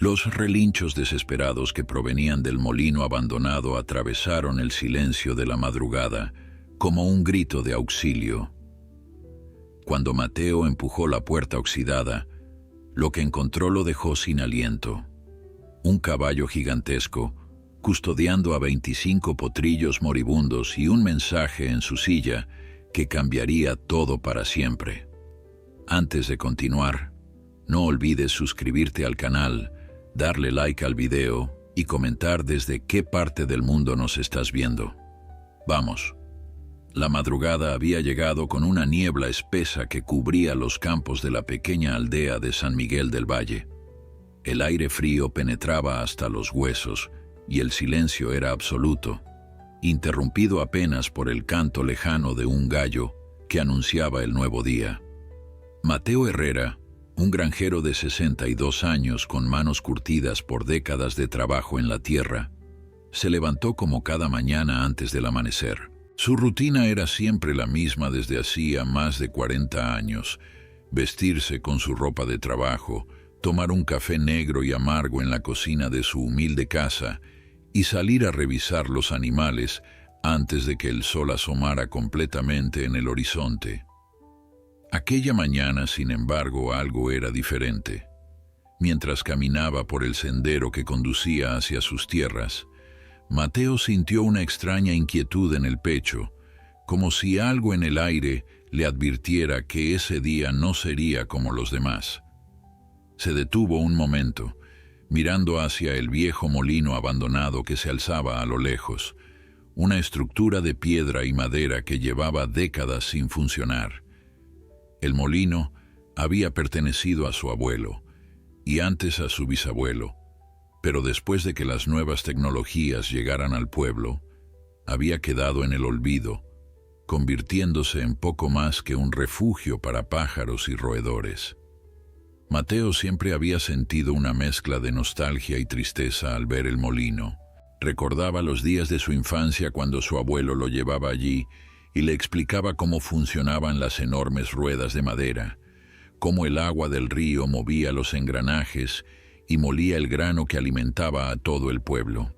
Los relinchos desesperados que provenían del molino abandonado atravesaron el silencio de la madrugada como un grito de auxilio. Cuando Mateo empujó la puerta oxidada, lo que encontró lo dejó sin aliento. Un caballo gigantesco, custodiando a 25 potrillos moribundos y un mensaje en su silla que cambiaría todo para siempre. Antes de continuar, no olvides suscribirte al canal, darle like al video y comentar desde qué parte del mundo nos estás viendo. Vamos. La madrugada había llegado con una niebla espesa que cubría los campos de la pequeña aldea de San Miguel del Valle. El aire frío penetraba hasta los huesos y el silencio era absoluto, interrumpido apenas por el canto lejano de un gallo que anunciaba el nuevo día. Mateo Herrera, un granjero de 62 años con manos curtidas por décadas de trabajo en la tierra, se levantó como cada mañana antes del amanecer. Su rutina era siempre la misma desde hacía más de 40 años: vestirse con su ropa de trabajo, tomar un café negro y amargo en la cocina de su humilde casa y salir a revisar los animales antes de que el sol asomara completamente en el horizonte. Aquella mañana, sin embargo, algo era diferente. Mientras caminaba por el sendero que conducía hacia sus tierras, Mateo sintió una extraña inquietud en el pecho, como si algo en el aire le advirtiera que ese día no sería como los demás. Se detuvo un momento, mirando hacia el viejo molino abandonado que se alzaba a lo lejos, una estructura de piedra y madera que llevaba décadas sin funcionar. El molino había pertenecido a su abuelo, y antes a su bisabuelo, pero después de que las nuevas tecnologías llegaran al pueblo, había quedado en el olvido, convirtiéndose en poco más que un refugio para pájaros y roedores. Mateo siempre había sentido una mezcla de nostalgia y tristeza al ver el molino. Recordaba los días de su infancia cuando su abuelo lo llevaba allí y le explicaba cómo funcionaban las enormes ruedas de madera, cómo el agua del río movía los engranajes y molía el grano que alimentaba a todo el pueblo.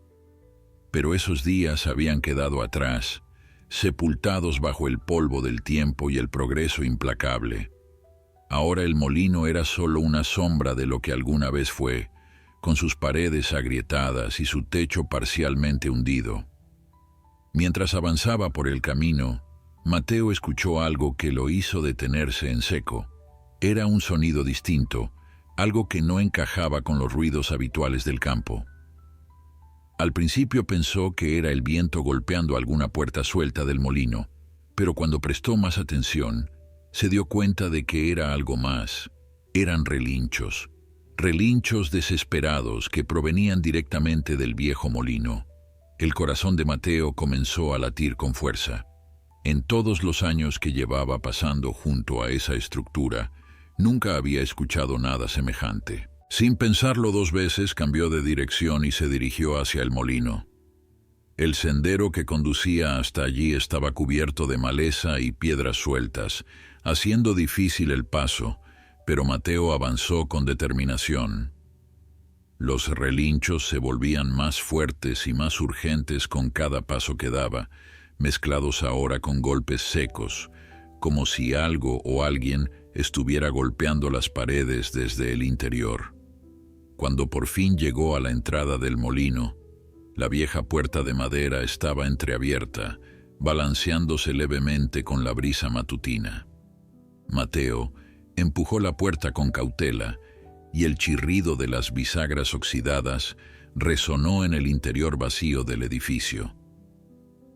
Pero esos días habían quedado atrás, sepultados bajo el polvo del tiempo y el progreso implacable. Ahora el molino era solo una sombra de lo que alguna vez fue, con sus paredes agrietadas y su techo parcialmente hundido. Mientras avanzaba por el camino, Mateo escuchó algo que lo hizo detenerse en seco. Era un sonido distinto, algo que no encajaba con los ruidos habituales del campo. Al principio pensó que era el viento golpeando alguna puerta suelta del molino, pero cuando prestó más atención, se dio cuenta de que era algo más. Eran relinchos desesperados que provenían directamente del viejo molino. El corazón de Mateo comenzó a latir con fuerza. En todos los años que llevaba pasando junto a esa estructura, nunca había escuchado nada semejante. Sin pensarlo dos veces, cambió de dirección y se dirigió hacia el molino. El sendero que conducía hasta allí estaba cubierto de maleza y piedras sueltas, haciendo difícil el paso, pero Mateo avanzó con determinación. Los relinchos se volvían más fuertes y más urgentes con cada paso que daba, mezclados ahora con golpes secos, como si algo o alguien estuviera golpeando las paredes desde el interior. Cuando por fin llegó a la entrada del molino, la vieja puerta de madera estaba entreabierta, balanceándose levemente con la brisa matutina. Mateo empujó la puerta con cautela y el chirrido de las bisagras oxidadas resonó en el interior vacío del edificio.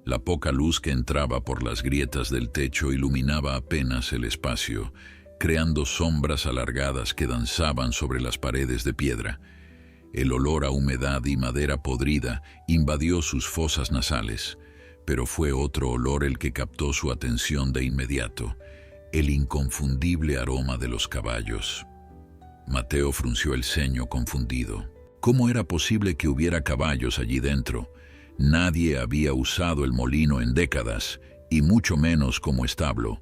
La poca luz que entraba por las grietas del techo iluminaba apenas el espacio, creando sombras alargadas que danzaban sobre las paredes de piedra. El olor a humedad y madera podrida invadió sus fosas nasales, pero fue otro olor el que captó su atención de inmediato: el inconfundible aroma de los caballos. Mateo frunció el ceño confundido. ¿Cómo era posible que hubiera caballos allí dentro? Nadie había usado el molino en décadas, y mucho menos como establo.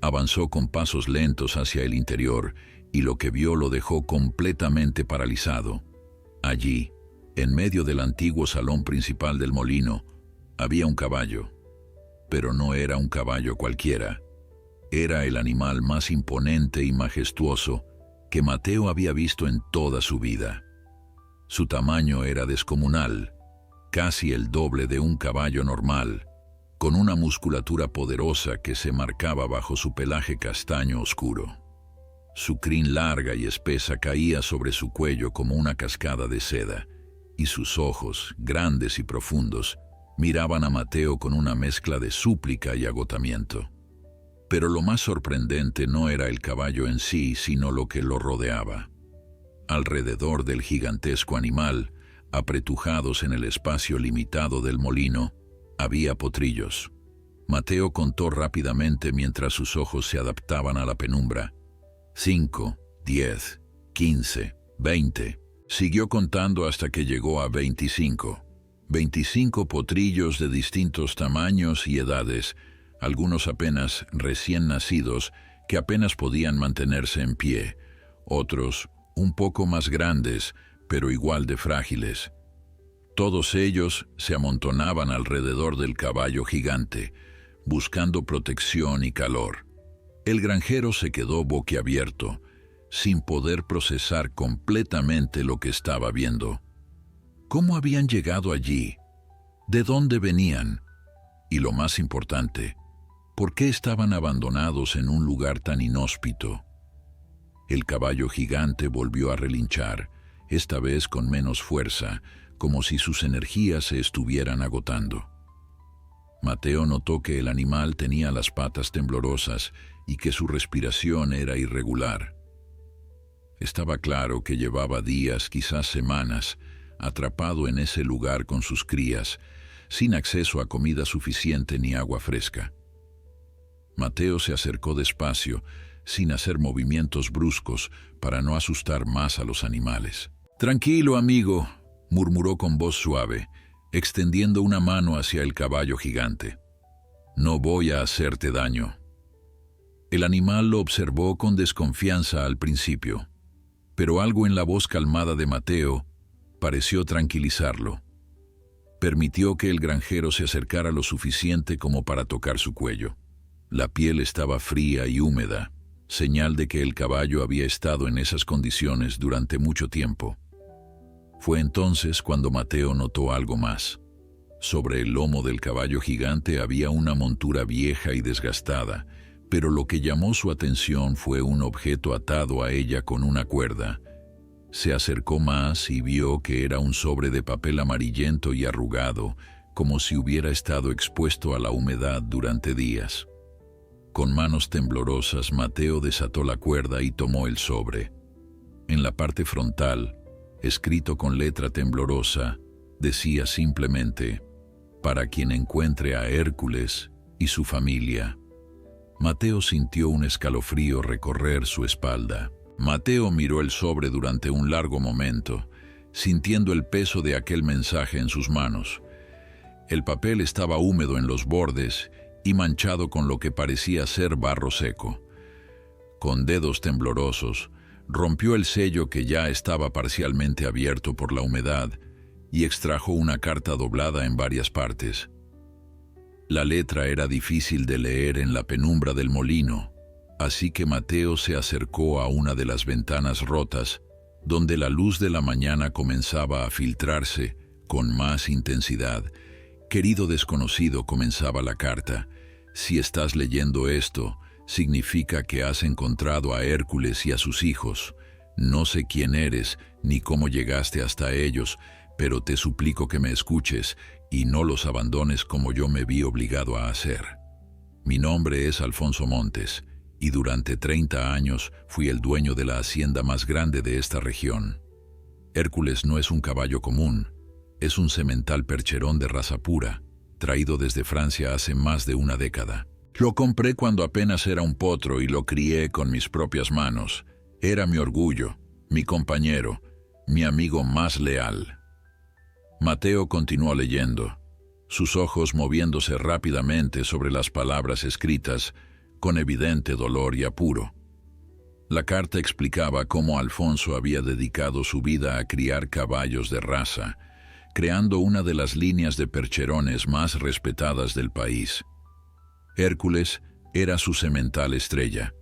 Avanzó con pasos lentos hacia el interior, y lo que vio lo dejó completamente paralizado. Allí, en medio del antiguo salón principal del molino, había un caballo. Pero no era un caballo cualquiera. Era el animal más imponente y majestuoso que Mateo había visto en toda su vida. Su tamaño era descomunal, casi el doble de un caballo normal, con una musculatura poderosa que se marcaba bajo su pelaje castaño oscuro. Su crin larga y espesa caía sobre su cuello como una cascada de seda, y sus ojos, grandes y profundos, miraban a Mateo con una mezcla de súplica y agotamiento. Pero lo más sorprendente no era el caballo en sí, sino lo que lo rodeaba. Alrededor del gigantesco animal, apretujados en el espacio limitado del molino, había potrillos. Mateo contó rápidamente mientras sus ojos se adaptaban a la penumbra. 5, 10, 15, 20. Siguió contando hasta que llegó a 25. 25 potrillos de distintos tamaños y edades, algunos apenas recién nacidos que apenas podían mantenerse en pie, otros un poco más grandes, pero igual de frágiles. Todos ellos se amontonaban alrededor del caballo gigante, buscando protección y calor. El granjero se quedó boquiabierto, sin poder procesar completamente lo que estaba viendo. ¿Cómo habían llegado allí? ¿De dónde venían? Y lo más importante, ¿por qué estaban abandonados en un lugar tan inhóspito? El caballo gigante volvió a relinchar, esta vez con menos fuerza, como si sus energías se estuvieran agotando. Mateo notó que el animal tenía las patas temblorosas y que su respiración era irregular. Estaba claro que llevaba días, quizás semanas, atrapado en ese lugar con sus crías, sin acceso a comida suficiente ni agua fresca. Mateo se acercó despacio, sin hacer movimientos bruscos para no asustar más a los animales. «Tranquilo, amigo», murmuró con voz suave, extendiendo una mano hacia el caballo gigante. «No voy a hacerte daño». El animal lo observó con desconfianza al principio, pero algo en la voz calmada de Mateo pareció tranquilizarlo. Permitió que el granjero se acercara lo suficiente como para tocar su cuello. La piel estaba fría y húmeda, señal de que el caballo había estado en esas condiciones durante mucho tiempo. Fue entonces cuando Mateo notó algo más. Sobre el lomo del caballo gigante había una montura vieja y desgastada, pero lo que llamó su atención fue un objeto atado a ella con una cuerda. Se acercó más y vio que era un sobre de papel amarillento y arrugado, como si hubiera estado expuesto a la humedad durante días. Con manos temblorosas, Mateo desató la cuerda y tomó el sobre. En la parte frontal, escrito con letra temblorosa, decía simplemente: «Para quien encuentre a Hércules y su familia». Mateo sintió un escalofrío recorrer su espalda. Mateo miró el sobre durante un largo momento, sintiendo el peso de aquel mensaje en sus manos. El papel estaba húmedo en los bordes y manchado con lo que parecía ser barro seco. Con dedos temblorosos, rompió el sello que ya estaba parcialmente abierto por la humedad y extrajo una carta doblada en varias partes. La letra era difícil de leer en la penumbra del molino, así que Mateo se acercó a una de las ventanas rotas, donde la luz de la mañana comenzaba a filtrarse con más intensidad. «Querido desconocido», comenzaba la carta, «si estás leyendo esto, significa que has encontrado a Hércules y a sus hijos. No sé quién eres ni cómo llegaste hasta ellos, pero te suplico que me escuches y no los abandones como yo me vi obligado a hacer. Mi nombre es Alfonso Montes, y durante 30 años fui el dueño de la hacienda más grande de esta región. Hércules no es un caballo común, es un semental percherón de raza pura, traído desde Francia hace más de una década. Lo compré cuando apenas era un potro y lo crié con mis propias manos. Era mi orgullo, mi compañero, mi amigo más leal». Mateo continuó leyendo, sus ojos moviéndose rápidamente sobre las palabras escritas, con evidente dolor y apuro. La carta explicaba cómo Alfonso había dedicado su vida a criar caballos de raza, creando una de las líneas de percherones más respetadas del país. Hércules era su semental estrella,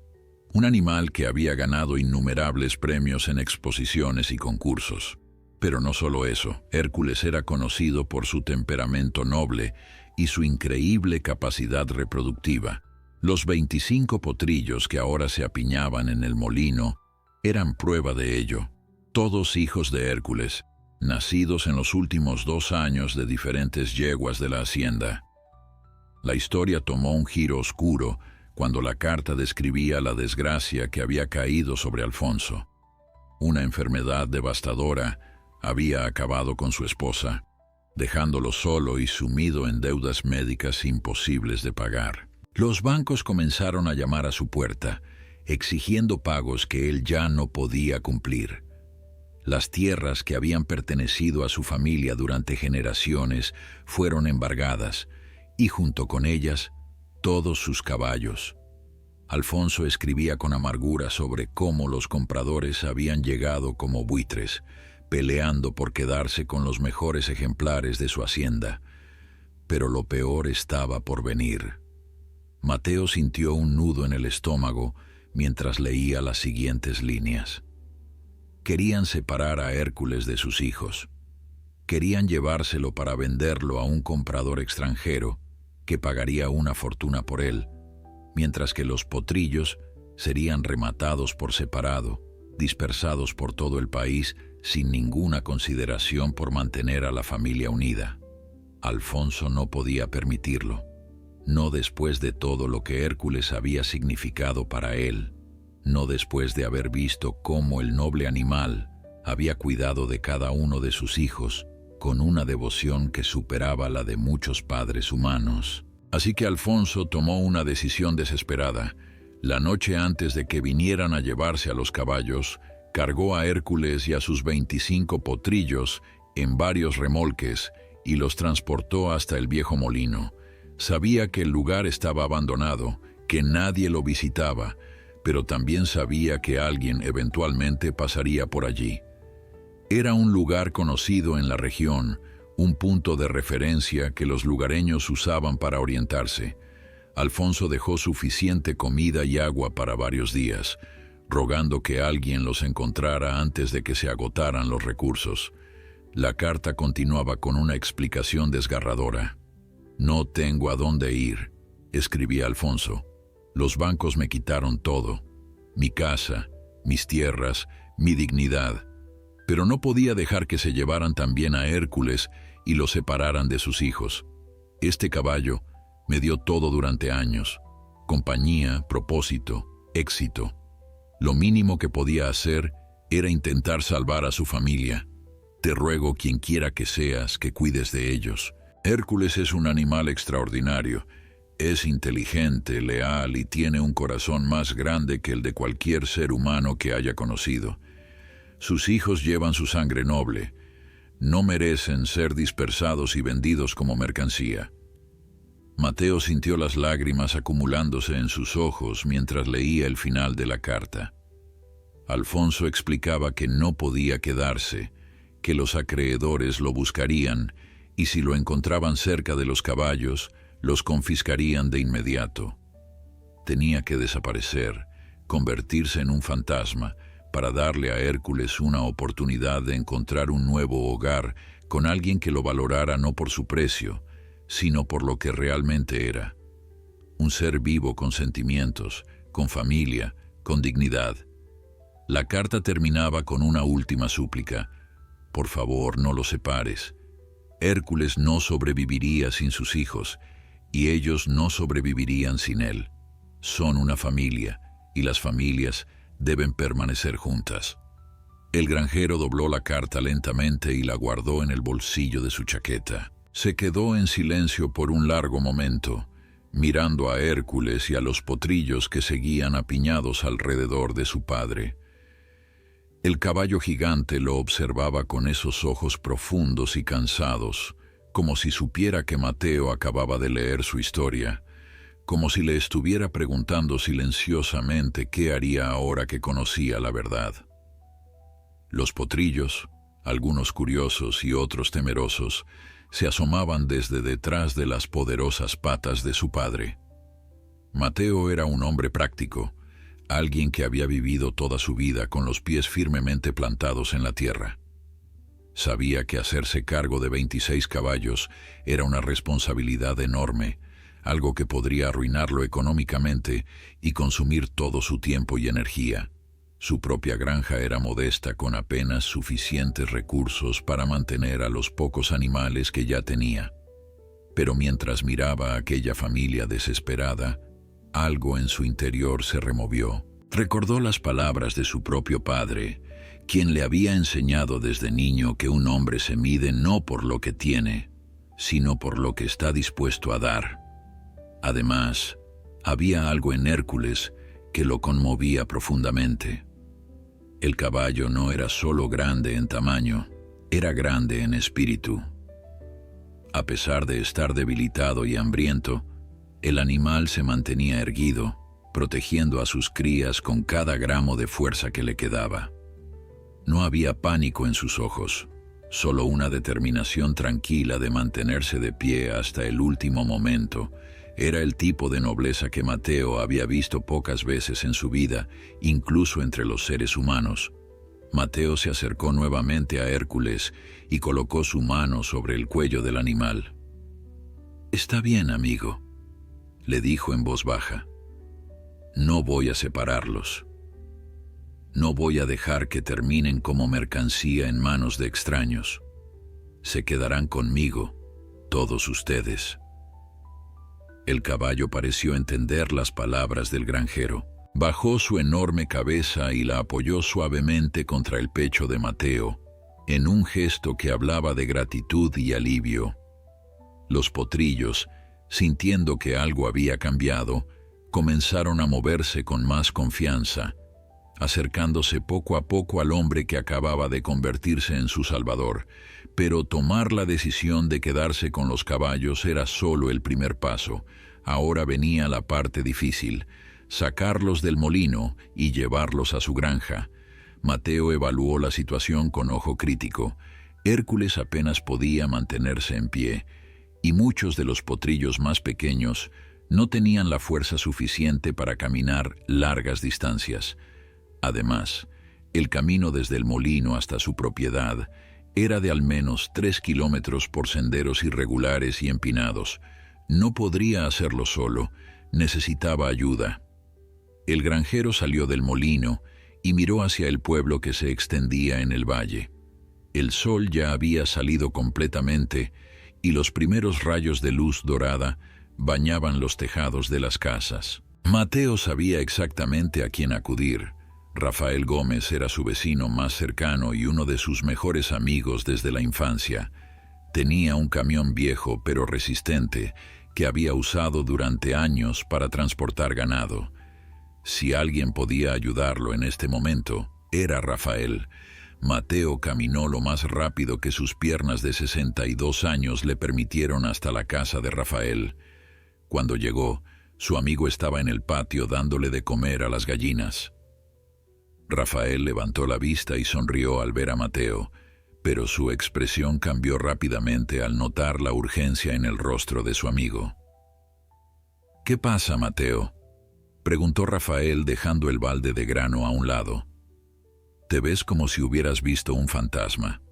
un animal que había ganado innumerables premios en exposiciones y concursos. Pero no solo eso, Hércules era conocido por su temperamento noble y su increíble capacidad reproductiva. Los 25 potrillos que ahora se apiñaban en el molino eran prueba de ello, todos hijos de Hércules, nacidos en los últimos 2 años de diferentes yeguas de la hacienda. La historia tomó un giro oscuro cuando la carta describía la desgracia que había caído sobre Alfonso. Una enfermedad devastadora había acabado con su esposa, dejándolo solo y sumido en deudas médicas imposibles de pagar. Los bancos comenzaron a llamar a su puerta, exigiendo pagos que él ya no podía cumplir. Las tierras que habían pertenecido a su familia durante generaciones fueron embargadas, y junto con ellas, todos sus caballos. Alfonso escribía con amargura sobre cómo los compradores habían llegado como buitres, peleando por quedarse con los mejores ejemplares de su hacienda. Pero lo peor estaba por venir. Mateo sintió un nudo en el estómago mientras leía las siguientes líneas. Querían separar a Hércules de sus hijos. Querían llevárselo para venderlo a un comprador extranjero que pagaría una fortuna por él, mientras que los potrillos serían rematados por separado, dispersados por todo el país sin ninguna consideración por mantener a la familia unida. Alfonso no podía permitirlo, no después de todo lo que Hércules había significado para él, no después de haber visto cómo el noble animal había cuidado de cada uno de sus hijos con una devoción que superaba la de muchos padres humanos. Así que Alfonso tomó una decisión desesperada. La noche antes de que vinieran a llevarse a los caballos, cargó a Hércules y a sus 25 potrillos en varios remolques y los transportó hasta el viejo molino. Sabía que el lugar estaba abandonado, que nadie lo visitaba, pero también sabía que alguien eventualmente pasaría por allí. Era un lugar conocido en la región, un punto de referencia que los lugareños usaban para orientarse. Alfonso dejó suficiente comida y agua para varios días, rogando que alguien los encontrara antes de que se agotaran los recursos. La carta continuaba con una explicación desgarradora. «No tengo a dónde ir», escribía Alfonso. «Los bancos me quitaron todo, mi casa, mis tierras, mi dignidad. Pero no podía dejar que se llevaran también a Hércules y lo separaran de sus hijos. Este caballo me dio todo durante años: compañía, propósito, éxito. Lo mínimo que podía hacer era intentar salvar a su familia. Te ruego, quien quiera que seas, que cuides de ellos. Hércules es un animal extraordinario. Es inteligente, leal y tiene un corazón más grande que el de cualquier ser humano que haya conocido. Sus hijos llevan su sangre noble. No merecen ser dispersados y vendidos como mercancía». Mateo sintió las lágrimas acumulándose en sus ojos mientras leía el final de la carta. Alfonso explicaba que no podía quedarse, que los acreedores lo buscarían y si lo encontraban cerca de los caballos, los confiscarían de inmediato. Tenía que desaparecer, convertirse en un fantasma, para darle a Hércules una oportunidad de encontrar un nuevo hogar con alguien que lo valorara no por su precio, sino por lo que realmente era. Un ser vivo con sentimientos, con familia, con dignidad. La carta terminaba con una última súplica: «Por favor, no los separes. Hércules no sobreviviría sin sus hijos, y ellos no sobrevivirían sin él. Son una familia, y las familias deben permanecer juntas». El granjero dobló la carta lentamente y la guardó en el bolsillo de su chaqueta. Se quedó en silencio por un largo momento, mirando a Hércules y a los potrillos que seguían apiñados alrededor de su padre. El caballo gigante lo observaba con esos ojos profundos y cansados, como si supiera que Mateo acababa de leer su historia, como si le estuviera preguntando silenciosamente qué haría ahora que conocía la verdad. Los potrillos, algunos curiosos y otros temerosos, se asomaban desde detrás de las poderosas patas de su padre. Mateo era un hombre práctico, alguien que había vivido toda su vida con los pies firmemente plantados en la tierra. Sabía que hacerse cargo de 26 caballos era una responsabilidad enorme, algo que podría arruinarlo económicamente y consumir todo su tiempo y energía. Su propia granja era modesta, con apenas suficientes recursos para mantener a los pocos animales que ya tenía. Pero mientras miraba a aquella familia desesperada, algo en su interior se removió. Recordó las palabras de su propio padre, quien le había enseñado desde niño que un hombre se mide no por lo que tiene, sino por lo que está dispuesto a dar. Además, había algo en Hércules que lo conmovía profundamente. El caballo no era solo grande en tamaño, era grande en espíritu. A pesar de estar debilitado y hambriento, el animal se mantenía erguido, protegiendo a sus crías con cada gramo de fuerza que le quedaba. No había pánico en sus ojos, solo una determinación tranquila de mantenerse de pie hasta el último momento. Era el tipo de nobleza que Mateo había visto pocas veces en su vida, incluso entre los seres humanos. Mateo se acercó nuevamente a Hércules y colocó su mano sobre el cuello del animal. «Está bien, amigo», le dijo en voz baja. «No voy a separarlos. No voy a dejar que terminen como mercancía en manos de extraños. Se quedarán conmigo, todos ustedes». El caballo pareció entender las palabras del granjero. Bajó su enorme cabeza y la apoyó suavemente contra el pecho de Mateo, en un gesto que hablaba de gratitud y alivio. Los potrillos, sintiendo que algo había cambiado, comenzaron a moverse con más confianza, acercándose poco a poco al hombre que acababa de convertirse en su salvador. Pero tomar la decisión de quedarse con los caballos era solo el primer paso. Ahora venía la parte difícil: sacarlos del molino y llevarlos a su granja. Mateo evaluó la situación con ojo crítico. Hércules apenas podía mantenerse en pie, y muchos de los potrillos más pequeños no tenían la fuerza suficiente para caminar largas distancias. Además, el camino desde el molino hasta su propiedad era de al menos 3 kilómetros por senderos irregulares y empinados. No podría hacerlo solo, necesitaba ayuda. El granjero salió del molino y miró hacia el pueblo que se extendía en el valle. El sol ya había salido completamente y los primeros rayos de luz dorada bañaban los tejados de las casas. Mateo sabía exactamente a quién acudir. Rafael Gómez era su vecino más cercano y uno de sus mejores amigos desde la infancia. Tenía un camión viejo pero resistente que había usado durante años para transportar ganado. Si alguien podía ayudarlo en este momento, era Rafael. Mateo caminó lo más rápido que sus piernas de 62 años le permitieron hasta la casa de Rafael. Cuando llegó, su amigo estaba en el patio dándole de comer a las gallinas. Rafael levantó la vista y sonrió al ver a Mateo, pero su expresión cambió rápidamente al notar la urgencia en el rostro de su amigo. «¿Qué pasa, Mateo?», preguntó Rafael dejando el balde de grano a un lado. «Te ves como si hubieras visto un fantasma».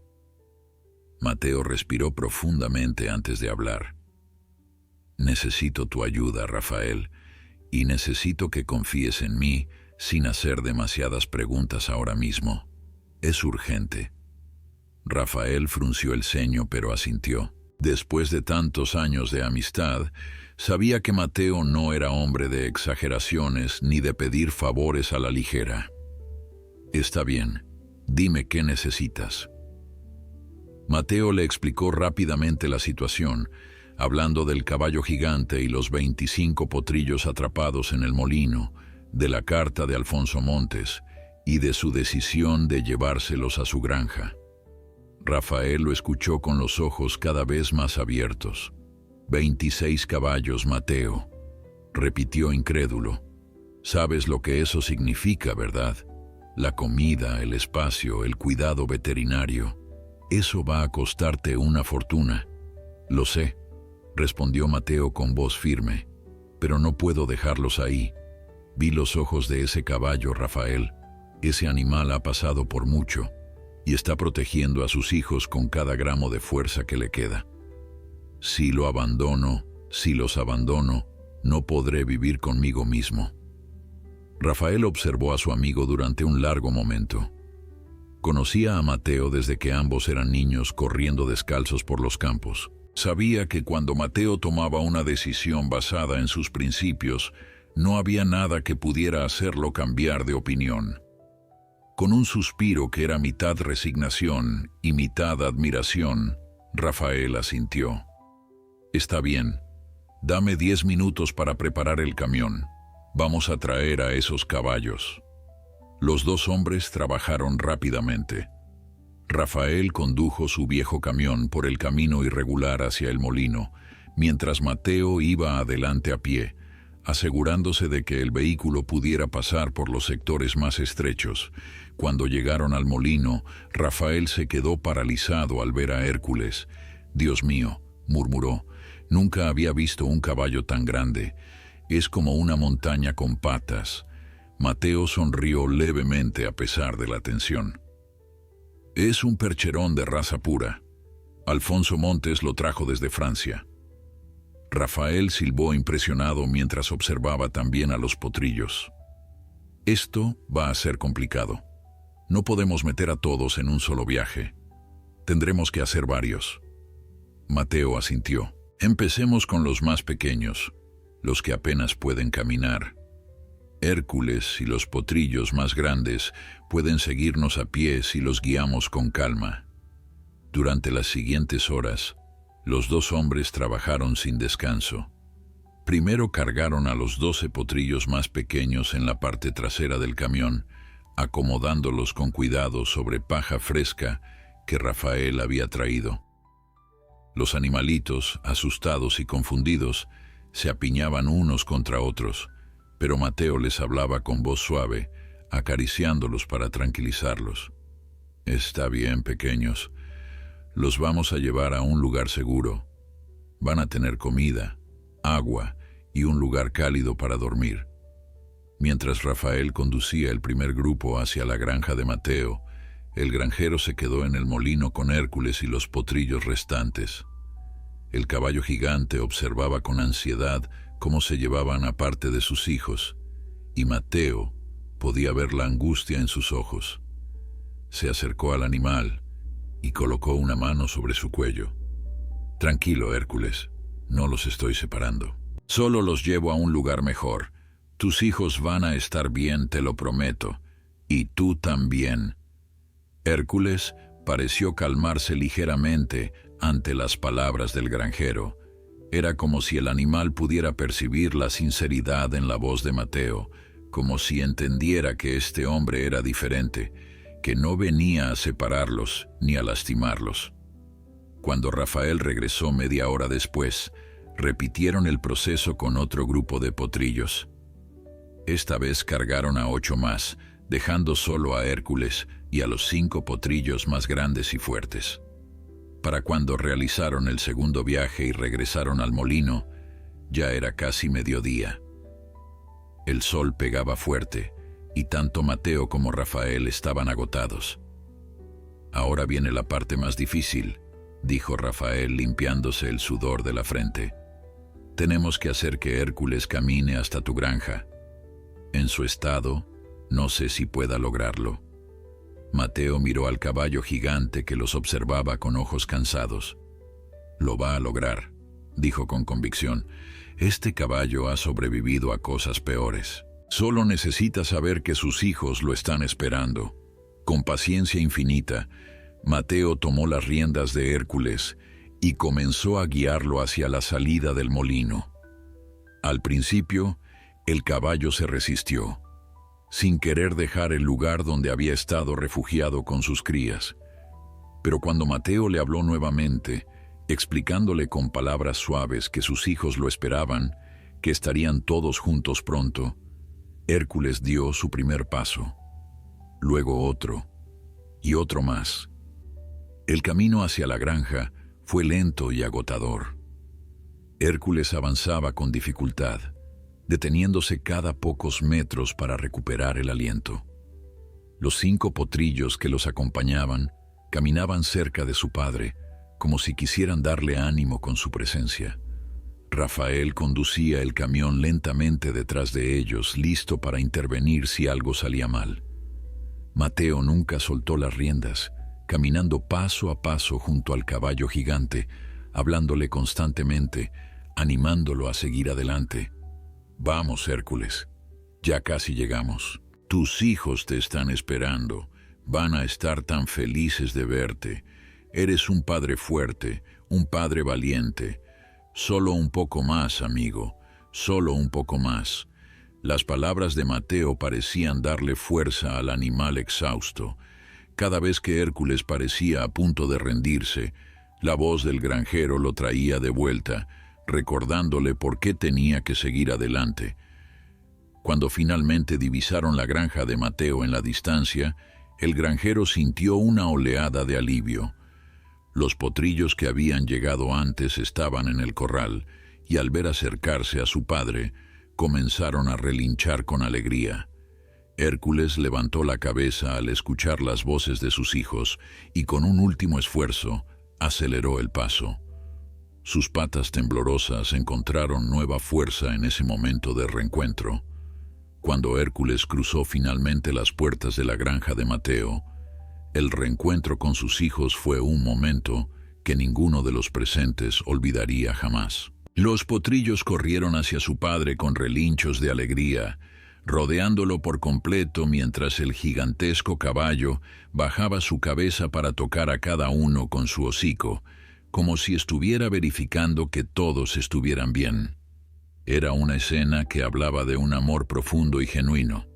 Mateo respiró profundamente antes de hablar. «Necesito tu ayuda, Rafael, y necesito que confíes en mí sin hacer demasiadas preguntas ahora mismo. Es urgente». Rafael frunció el ceño, pero asintió. Después de tantos años de amistad, sabía que Mateo no era hombre de exageraciones ni de pedir favores a la ligera. «Está bien, dime qué necesitas». Mateo le explicó rápidamente la situación, hablando del caballo gigante y los 25 potrillos atrapados en el molino, de la carta de Alfonso Montes y de su decisión de llevárselos a su granja. Rafael lo escuchó con los ojos cada vez más abiertos. 26 caballos, Mateo. repitió incrédulo. Sabes lo que eso significa, ¿verdad? La comida, el espacio, el cuidado veterinario. Eso va a costarte una fortuna. Lo sé, respondió Mateo con voz firme, pero no puedo dejarlos ahí. Vi los ojos de ese caballo, Rafael. Ese animal ha pasado por mucho y está protegiendo a sus hijos con cada gramo de fuerza que le queda. Si los abandono, no podré vivir conmigo mismo. Rafael observó a su amigo durante un largo momento. Conocía a Mateo desde que ambos eran niños corriendo descalzos por los campos. Sabía que cuando Mateo tomaba una decisión basada en sus principios, no había nada que pudiera hacerlo cambiar de opinión. Con un suspiro que era mitad resignación y mitad admiración, Rafael asintió. Está bien, dame 10 minutos para preparar el camión. Vamos a traer a esos caballos. Los dos hombres trabajaron rápidamente. Rafael condujo su viejo camión por el camino irregular hacia el molino, mientras Mateo iba adelante a pie, asegurándose de que el vehículo pudiera pasar por los sectores más estrechos. Cuando llegaron al molino, Rafael se quedó paralizado al ver a Hércules. «Dios mío», murmuró, «nunca había visto un caballo tan grande. Es como una montaña con patas». Mateo sonrió levemente a pesar de la tensión. «Es un percherón de raza pura. Alfonso Montes lo trajo desde Francia». Rafael silbó impresionado mientras observaba también a los potrillos. «Esto va a ser complicado. No podemos meter a todos en un solo viaje. Tendremos que hacer varios». Mateo asintió. «Empecemos con los más pequeños, los que apenas pueden caminar. Hércules y los potrillos más grandes pueden seguirnos a pie si los guiamos con calma». Durante las siguientes horas, los dos hombres trabajaron sin descanso. Primero cargaron a los 12 potrillos más pequeños en la parte trasera del camión, acomodándolos con cuidado sobre paja fresca que Rafael había traído. Los animalitos, asustados y confundidos, se apiñaban unos contra otros, pero Mateo les hablaba con voz suave, acariciándolos para tranquilizarlos. «Está bien, pequeños. Los vamos a llevar a un lugar seguro. Van a tener comida, agua y un lugar cálido para dormir». Mientras Rafael conducía el primer grupo hacia la granja de Mateo, el granjero se quedó en el molino con Hércules y los potrillos restantes. El caballo gigante observaba con ansiedad cómo se llevaban a parte de sus hijos, y Mateo podía ver la angustia en sus ojos. Se acercó al animal y colocó una mano sobre su cuello. «Tranquilo, Hércules, no los estoy separando. Solo los llevo a un lugar mejor. Tus hijos van a estar bien, te lo prometo, y tú también». Hércules pareció calmarse ligeramente ante las palabras del granjero. Era como si el animal pudiera percibir la sinceridad en la voz de Mateo, como si entendiera que este hombre era diferente, que no venía a separarlos ni a lastimarlos. Cuando Rafael regresó media hora después, repitieron el proceso con otro grupo de potrillos. Esta vez cargaron a 8 más, dejando solo a Hércules y a los 5 potrillos más grandes y fuertes. Para cuando realizaron el segundo viaje y regresaron al molino, ya era casi mediodía. El sol pegaba fuerte, y tanto Mateo como Rafael estaban agotados. «Ahora viene la parte más difícil», dijo Rafael limpiándose el sudor de la frente. «Tenemos que hacer que Hércules camine hasta tu granja. En su estado, no sé si pueda lograrlo». Mateo miró al caballo gigante que los observaba con ojos cansados. «Lo va a lograr», dijo con convicción. «Este caballo ha sobrevivido a cosas peores. Solo necesita saber que sus hijos lo están esperando». Con paciencia infinita, Mateo tomó las riendas de Hércules y comenzó a guiarlo hacia la salida del molino. Al principio, el caballo se resistió, sin querer dejar el lugar donde había estado refugiado con sus crías. Pero cuando Mateo le habló nuevamente, explicándole con palabras suaves que sus hijos lo esperaban, que estarían todos juntos pronto, Hércules dio su primer paso, luego otro y otro más. El camino hacia la granja fue lento y agotador. Hércules avanzaba con dificultad, deteniéndose cada pocos metros para recuperar el aliento. Los 5 potrillos que los acompañaban caminaban cerca de su padre, como si quisieran darle ánimo con su presencia. Rafael conducía el camión lentamente detrás de ellos, listo para intervenir si algo salía mal. Mateo nunca soltó las riendas, caminando paso a paso junto al caballo gigante, hablándole constantemente, animándolo a seguir adelante. «Vamos, Hércules, ya casi llegamos. Tus hijos te están esperando, van a estar tan felices de verte. Eres un padre fuerte, un padre valiente. Solo un poco más, amigo, solo un poco más». Las palabras de Mateo parecían darle fuerza al animal exhausto. Cada vez que Hércules parecía a punto de rendirse, la voz del granjero lo traía de vuelta, recordándole por qué tenía que seguir adelante. Cuando finalmente divisaron la granja de Mateo en la distancia, el granjero sintió una oleada de alivio. Los potrillos que habían llegado antes estaban en el corral, y al ver acercarse a su padre, comenzaron a relinchar con alegría. Hércules levantó la cabeza al escuchar las voces de sus hijos y con un último esfuerzo aceleró el paso. Sus patas temblorosas encontraron nueva fuerza en ese momento de reencuentro. Cuando Hércules cruzó finalmente las puertas de la granja de Mateo, el reencuentro con sus hijos fue un momento que ninguno de los presentes olvidaría jamás. Los potrillos corrieron hacia su padre con relinchos de alegría, rodeándolo por completo mientras el gigantesco caballo bajaba su cabeza para tocar a cada uno con su hocico, como si estuviera verificando que todos estuvieran bien. Era una escena que hablaba de un amor profundo y genuino,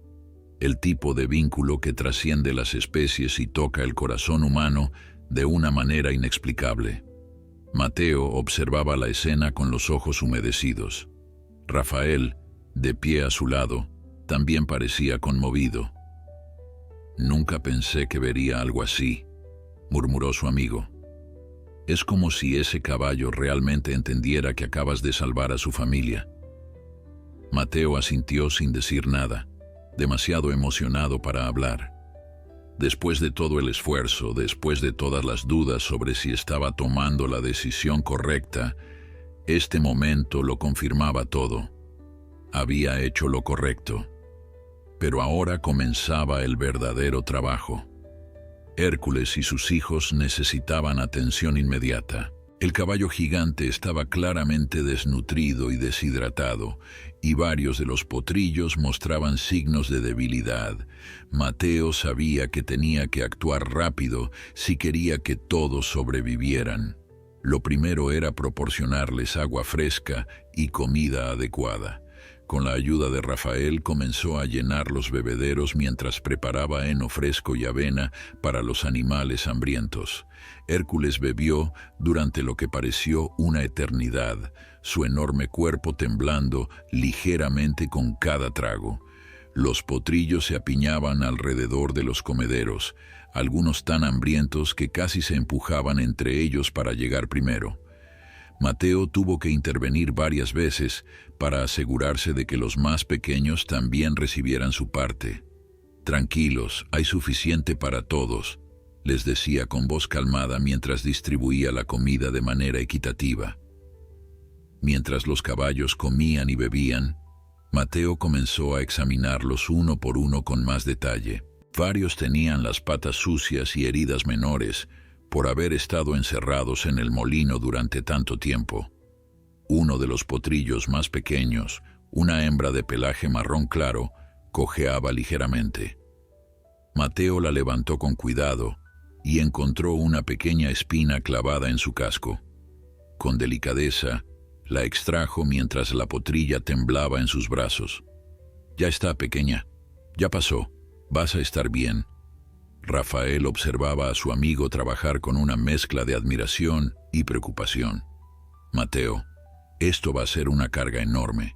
el tipo de vínculo que trasciende las especies y toca el corazón humano de una manera inexplicable. Mateo observaba la escena con los ojos humedecidos. Rafael, de pie a su lado, también parecía conmovido. «Nunca pensé que vería algo así», murmuró su amigo. «Es como si ese caballo realmente entendiera que acabas de salvar a su familia». Mateo asintió sin decir nada, demasiado emocionado para hablar. Después de todo el esfuerzo, después de todas las dudas sobre si estaba tomando la decisión correcta, este momento lo confirmaba todo. Había hecho lo correcto. Pero ahora comenzaba el verdadero trabajo. Hércules y sus hijos necesitaban atención inmediata. El caballo gigante estaba claramente desnutrido y deshidratado, y varios de los potrillos mostraban signos de debilidad. Mateo sabía que tenía que actuar rápido si quería que todos sobrevivieran. Lo primero era proporcionarles agua fresca y comida adecuada. Con la ayuda de Rafael comenzó a llenar los bebederos mientras preparaba heno fresco y avena para los animales hambrientos. Hércules bebió durante lo que pareció una eternidad, su enorme cuerpo temblando ligeramente con cada trago. Los potrillos se apiñaban alrededor de los comederos, algunos tan hambrientos que casi se empujaban entre ellos para llegar primero. Mateo tuvo que intervenir varias veces para asegurarse de que los más pequeños también recibieran su parte. «Tranquilos, hay suficiente para todos», les decía con voz calmada mientras distribuía la comida de manera equitativa. Mientras los caballos comían y bebían, Mateo comenzó a examinarlos uno por uno con más detalle. Varios tenían las patas sucias y heridas menores por haber estado encerrados en el molino durante tanto tiempo. Uno de los potrillos más pequeños, una hembra de pelaje marrón claro, cojeaba ligeramente. Mateo la levantó con cuidado y encontró una pequeña espina clavada en su casco. Con delicadeza, la extrajo mientras la potrilla temblaba en sus brazos. «Ya está, pequeña. Ya pasó. Vas a estar bien». Rafael observaba a su amigo trabajar con una mezcla de admiración y preocupación. «Mateo, esto va a ser una carga enorme.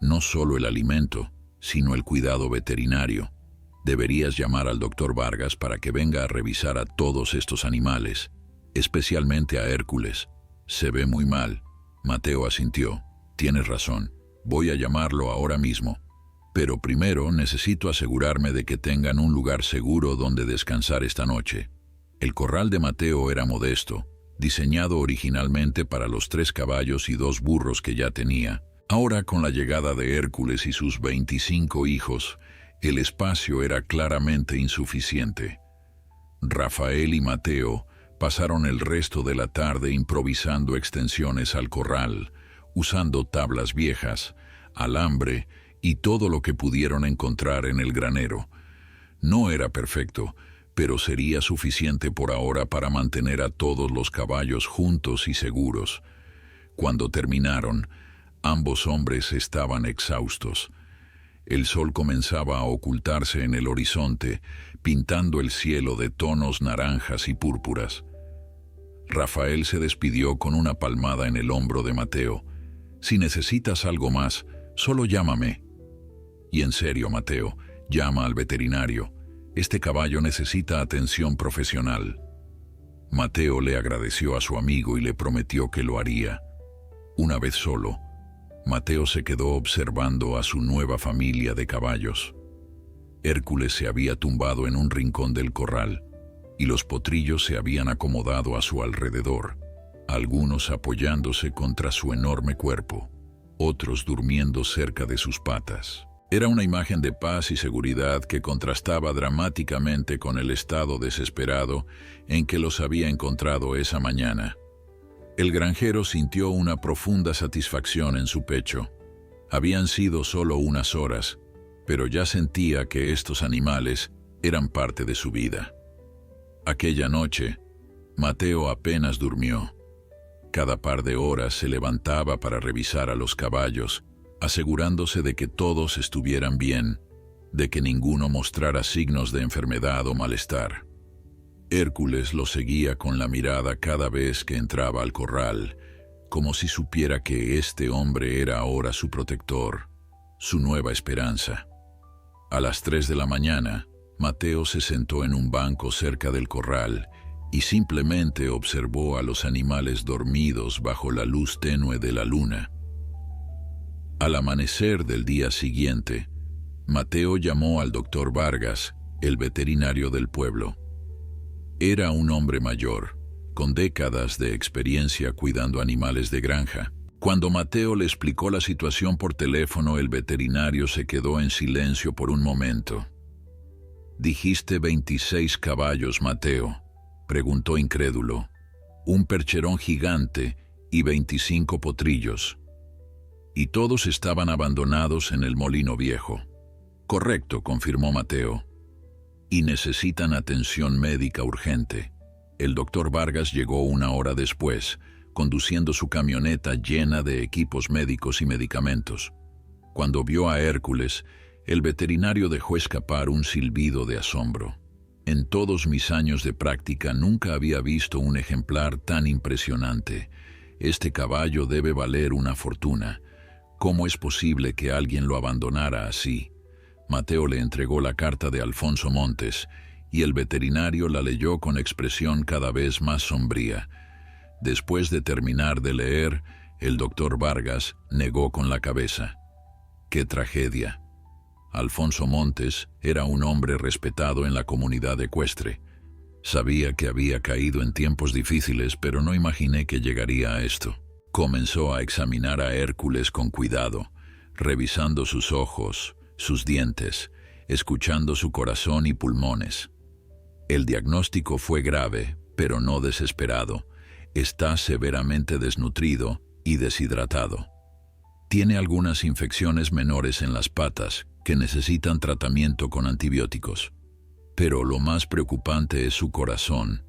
No solo el alimento, sino el cuidado veterinario. Deberías llamar al doctor Vargas para que venga a revisar a todos estos animales, especialmente a Hércules. Se ve muy mal. Mateo asintió. Tienes razón. Voy a llamarlo ahora mismo. Pero primero necesito asegurarme de que tengan un lugar seguro donde descansar esta noche. El corral de Mateo era modesto, diseñado originalmente para los 3 caballos y 2 burros que ya tenía. Ahora, con la llegada de Hércules y sus 25 hijos, el espacio era claramente insuficiente. Rafael y Mateo pasaron el resto de la tarde improvisando extensiones al corral, usando tablas viejas, alambre y todo lo que pudieron encontrar en el granero. No era perfecto, pero sería suficiente por ahora para mantener a todos los caballos juntos y seguros. Cuando terminaron, ambos hombres estaban exhaustos. El sol comenzaba a ocultarse en el horizonte, pintando el cielo de tonos naranjas y púrpuras. Rafael se despidió con una palmada en el hombro de Mateo. Si necesitas algo más, solo llámame. Y en serio, Mateo, llama al veterinario. Este caballo necesita atención profesional. Mateo le agradeció a su amigo y le prometió que lo haría. Una vez solo, Mateo se quedó observando a su nueva familia de caballos. Hércules se había tumbado en un rincón del corral, y los potrillos se habían acomodado a su alrededor, algunos apoyándose contra su enorme cuerpo, otros durmiendo cerca de sus patas. Era una imagen de paz y seguridad que contrastaba dramáticamente con el estado desesperado en que los había encontrado esa mañana. El granjero sintió una profunda satisfacción en su pecho. Habían sido solo unas horas, pero ya sentía que estos animales eran parte de su vida. Aquella noche, Mateo apenas durmió. Cada par de horas se levantaba para revisar a los caballos, asegurándose de que todos estuvieran bien, de que ninguno mostrara signos de enfermedad o malestar. Hércules lo seguía con la mirada cada vez que entraba al corral, como si supiera que este hombre era ahora su protector, su nueva esperanza. A las 3 de la mañana, Mateo se sentó en un banco cerca del corral y simplemente observó a los animales dormidos bajo la luz tenue de la luna. Al amanecer del día siguiente, Mateo llamó al doctor Vargas, el veterinario del pueblo. Era un hombre mayor, con décadas de experiencia cuidando animales de granja. Cuando Mateo le explicó la situación por teléfono, el veterinario se quedó en silencio por un momento. «¿Dijiste 26 caballos, Mateo?», preguntó incrédulo. «Un percherón gigante y 25 potrillos. Y todos estaban abandonados en el molino viejo». «Correcto», confirmó Mateo. «Y necesitan atención médica urgente». El doctor Vargas llegó una hora después, conduciendo su camioneta llena de equipos médicos y medicamentos. Cuando vio a Hércules, el veterinario dejó escapar un silbido de asombro. «En todos mis años de práctica nunca había visto un ejemplar tan impresionante. Este caballo debe valer una fortuna. ¿Cómo es posible que alguien lo abandonara así?». Mateo le entregó la carta de Alfonso Montes, y el veterinario la leyó con expresión cada vez más sombría. Después de terminar de leer, el doctor Vargas negó con la cabeza. «¡Qué tragedia!». Alfonso Montes era un hombre respetado en la comunidad ecuestre. Sabía que había caído en tiempos difíciles, pero no imaginé que llegaría a esto. Comenzó a examinar a Hércules con cuidado, revisando sus ojos, sus dientes, escuchando su corazón y pulmones. El diagnóstico fue grave, pero no desesperado. Está severamente desnutrido y deshidratado. Tiene algunas infecciones menores en las patas que necesitan tratamiento con antibióticos. Pero lo más preocupante es su corazón.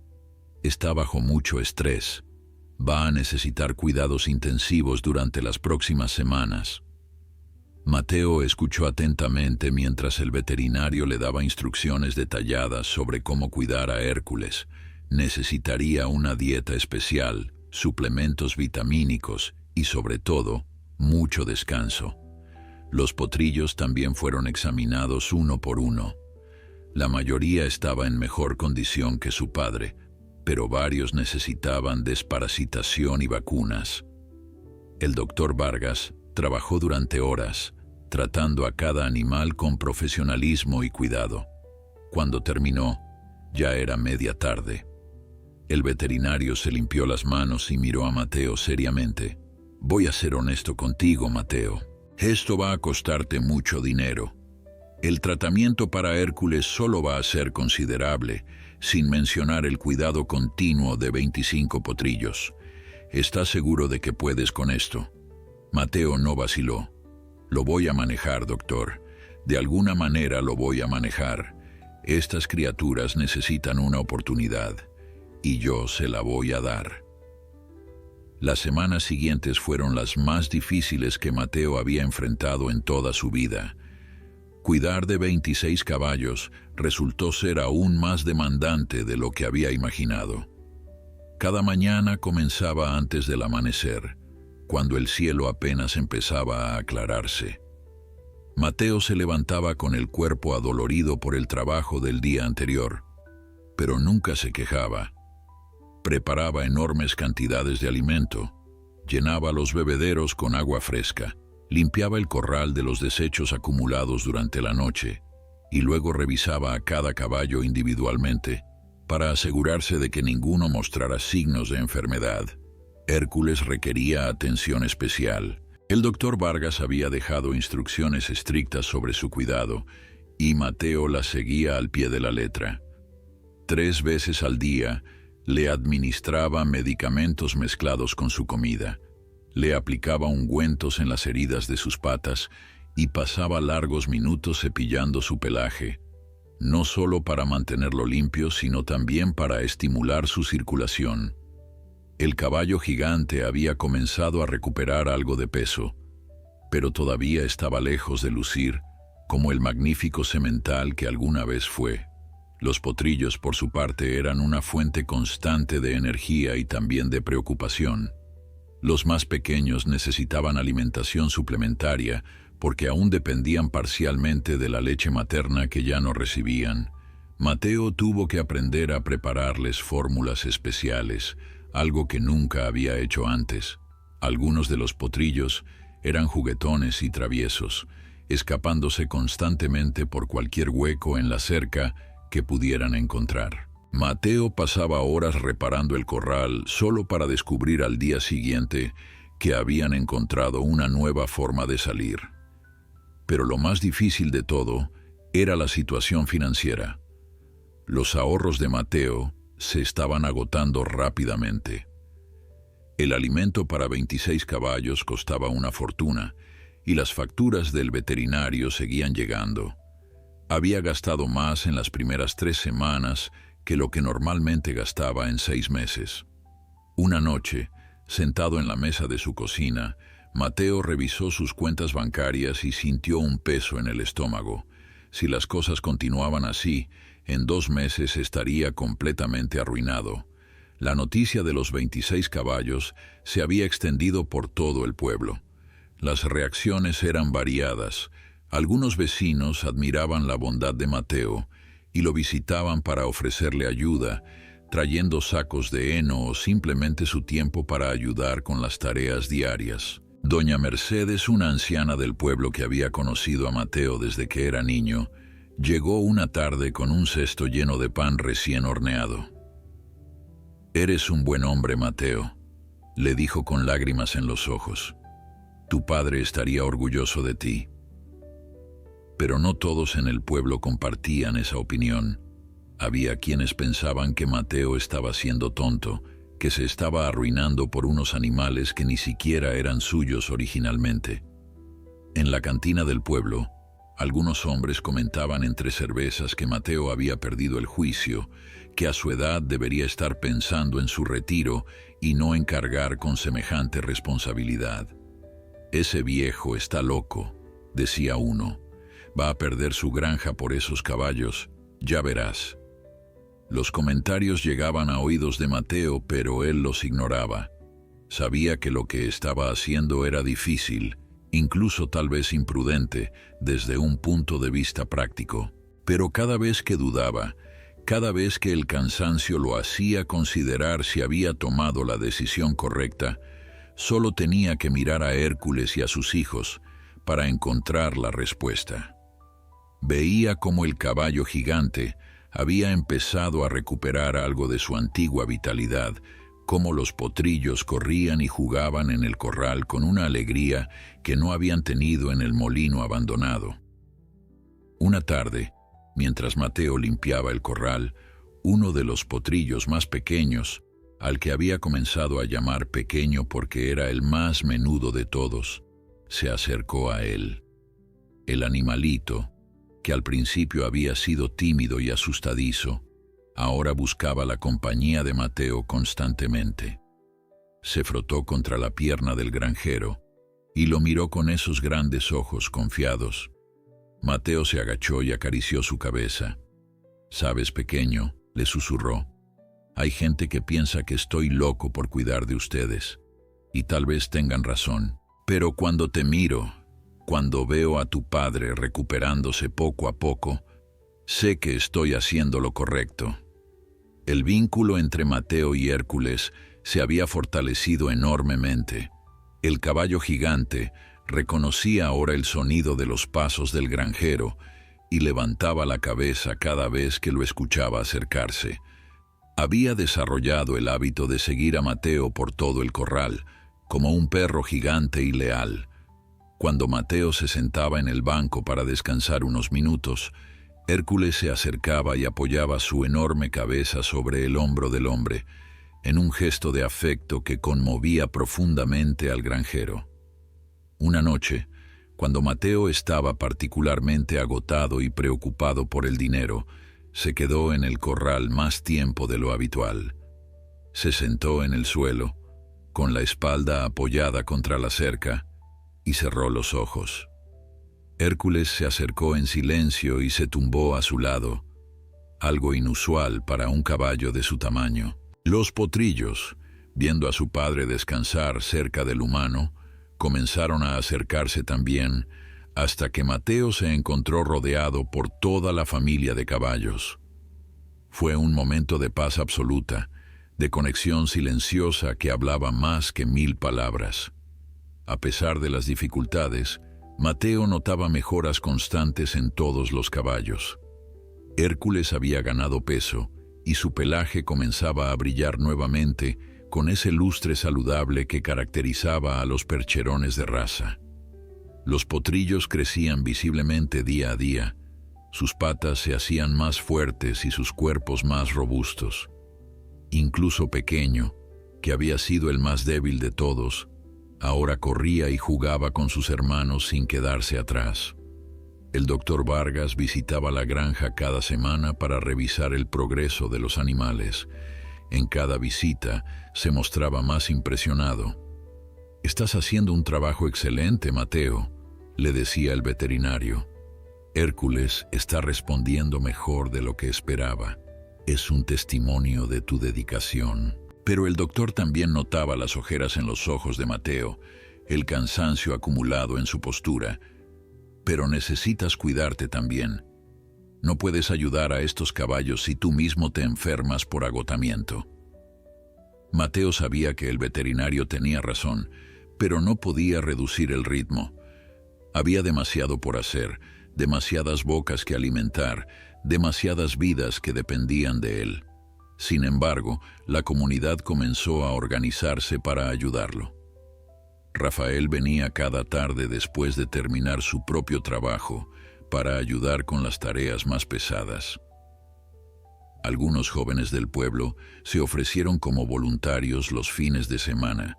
Está bajo mucho estrés. Va a necesitar cuidados intensivos durante las próximas semanas. Mateo escuchó atentamente mientras el veterinario le daba instrucciones detalladas sobre cómo cuidar a Hércules. Necesitaría una dieta especial, suplementos vitamínicos y, sobre todo, mucho descanso. Los potrillos también fueron examinados uno por uno. La mayoría estaba en mejor condición que su padre, pero varios necesitaban desparasitación y vacunas. El doctor Vargas trabajó durante horas, tratando a cada animal con profesionalismo y cuidado. Cuando terminó, ya era media tarde. El veterinario se limpió las manos y miró a Mateo seriamente. «Voy a ser honesto contigo, Mateo. Esto va a costarte mucho dinero. El tratamiento para Hércules solo va a ser considerable, sin mencionar el cuidado continuo de 25 potrillos. ¿Estás seguro de que puedes con esto?» Mateo no vaciló. «Lo voy a manejar, doctor. De alguna manera lo voy a manejar. Estas criaturas necesitan una oportunidad, y yo se la voy a dar». Las semanas siguientes fueron las más difíciles que Mateo había enfrentado en toda su vida. Cuidar de 26 caballos resultó ser aún más demandante de lo que había imaginado. Cada mañana comenzaba antes del amanecer, cuando el cielo apenas empezaba a aclararse. Mateo se levantaba con el cuerpo adolorido por el trabajo del día anterior, pero nunca se quejaba. Preparaba enormes cantidades de alimento, llenaba los bebederos con agua fresca, limpiaba el corral de los desechos acumulados durante la noche y luego revisaba a cada caballo individualmente para asegurarse de que ninguno mostrara signos de enfermedad. Hércules requería atención especial. El doctor Vargas había dejado instrucciones estrictas sobre su cuidado y Mateo las seguía al pie de la letra. 3 veces al día le administraba medicamentos mezclados con su comida, le aplicaba ungüentos en las heridas de sus patas y pasaba largos minutos cepillando su pelaje, no solo para mantenerlo limpio, sino también para estimular su circulación. El caballo gigante había comenzado a recuperar algo de peso, pero todavía estaba lejos de lucir como el magnífico semental que alguna vez fue. Los potrillos, por su parte, eran una fuente constante de energía y también de preocupación. Los más pequeños necesitaban alimentación suplementaria porque aún dependían parcialmente de la leche materna que ya no recibían. Mateo tuvo que aprender a prepararles fórmulas especiales, algo que nunca había hecho antes. Algunos de los potrillos eran juguetones y traviesos, escapándose constantemente por cualquier hueco en la cerca que pudieran encontrar. Mateo pasaba horas reparando el corral solo para descubrir al día siguiente que habían encontrado una nueva forma de salir. Pero lo más difícil de todo era la situación financiera. Los ahorros de Mateo se estaban agotando rápidamente. El alimento para 26 caballos costaba una fortuna y las facturas del veterinario seguían llegando. Había gastado más en las primeras 3 semanas que lo que normalmente gastaba en 6 meses. Una noche, sentado en la mesa de su cocina, Mateo revisó sus cuentas bancarias y sintió un peso en el estómago. Si las cosas continuaban así, en 2 meses estaría completamente arruinado. La noticia de los 26 caballos se había extendido por todo el pueblo. Las reacciones eran variadas. Algunos vecinos admiraban la bondad de Mateo y lo visitaban para ofrecerle ayuda, trayendo sacos de heno o simplemente su tiempo para ayudar con las tareas diarias. Doña Mercedes, una anciana del pueblo que había conocido a Mateo desde que era niño, llegó una tarde con un cesto lleno de pan recién horneado. «Eres un buen hombre, Mateo», le dijo con lágrimas en los ojos. «Tu padre estaría orgulloso de ti». Pero no todos en el pueblo compartían esa opinión. Había quienes pensaban que Mateo estaba siendo tonto, que se estaba arruinando por unos animales que ni siquiera eran suyos originalmente. En la cantina del pueblo, algunos hombres comentaban entre cervezas que Mateo había perdido el juicio, que a su edad debería estar pensando en su retiro y no en cargar con semejante responsabilidad. «Ese viejo está loco», decía uno. «Va a perder su granja por esos caballos, ya verás». Los comentarios llegaban a oídos de Mateo, pero él los ignoraba. Sabía que lo que estaba haciendo era difícil incluso tal vez imprudente desde un punto de vista práctico. Pero cada vez que dudaba, cada vez que el cansancio lo hacía considerar si había tomado la decisión correcta, solo tenía que mirar a Hércules y a sus hijos para encontrar la respuesta. Veía cómo el caballo gigante había empezado a recuperar algo de su antigua vitalidad, cómo los potrillos corrían y jugaban en el corral con una alegría que no habían tenido en el molino abandonado. Una tarde, mientras Mateo limpiaba el corral, uno de los potrillos más pequeños, al que había comenzado a llamar pequeño porque era el más menudo de todos, se acercó a él. El animalito, que al principio había sido tímido y asustadizo, ahora buscaba la compañía de Mateo constantemente. Se frotó contra la pierna del granjero y lo miró con esos grandes ojos confiados. Mateo se agachó y acarició su cabeza. «Sabes, pequeño», le susurró, «hay gente que piensa que estoy loco por cuidar de ustedes, y tal vez tengan razón, pero cuando te miro, cuando veo a tu padre recuperándose poco a poco, sé que estoy haciendo lo correcto». El vínculo entre Mateo y Hércules se había fortalecido enormemente. El caballo gigante reconocía ahora el sonido de los pasos del granjero y levantaba la cabeza cada vez que lo escuchaba acercarse. Había desarrollado el hábito de seguir a Mateo por todo el corral, como un perro gigante y leal. Cuando Mateo se sentaba en el banco para descansar unos minutos, Hércules se acercaba y apoyaba su enorme cabeza sobre el hombro del hombre, en un gesto de afecto que conmovía profundamente al granjero. Una noche, cuando Mateo estaba particularmente agotado y preocupado por el dinero, se quedó en el corral más tiempo de lo habitual. Se sentó en el suelo, con la espalda apoyada contra la cerca, y cerró los ojos. Hércules se acercó en silencio y se tumbó a su lado, algo inusual para un caballo de su tamaño. Los potrillos, viendo a su padre descansar cerca del humano, comenzaron a acercarse también, hasta que Mateo se encontró rodeado por toda la familia de caballos. Fue un momento de paz absoluta, de conexión silenciosa que hablaba más que 1000 palabras. A pesar de las dificultades, Mateo notaba mejoras constantes en todos los caballos. Hércules había ganado peso y su pelaje comenzaba a brillar nuevamente con ese lustre saludable que caracterizaba a los percherones de raza. Los potrillos crecían visiblemente día a día, sus patas se hacían más fuertes y sus cuerpos más robustos. Incluso Pequeño, que había sido el más débil de todos, ahora corría y jugaba con sus hermanos sin quedarse atrás. El doctor Vargas visitaba la granja cada semana para revisar el progreso de los animales. En cada visita se mostraba más impresionado. «Estás haciendo un trabajo excelente, Mateo», le decía el veterinario. «Hércules está respondiendo mejor de lo que esperaba. Es un testimonio de tu dedicación». Pero el doctor también notaba las ojeras en los ojos de Mateo, el cansancio acumulado en su postura. «Pero necesitas cuidarte también. No puedes ayudar a estos caballos si tú mismo te enfermas por agotamiento». Mateo sabía que el veterinario tenía razón, pero no podía reducir el ritmo. Había demasiado por hacer, demasiadas bocas que alimentar, demasiadas vidas que dependían de él. Sin embargo, la comunidad comenzó a organizarse para ayudarlo. Rafael venía cada tarde después de terminar su propio trabajo para ayudar con las tareas más pesadas. Algunos jóvenes del pueblo se ofrecieron como voluntarios los fines de semana.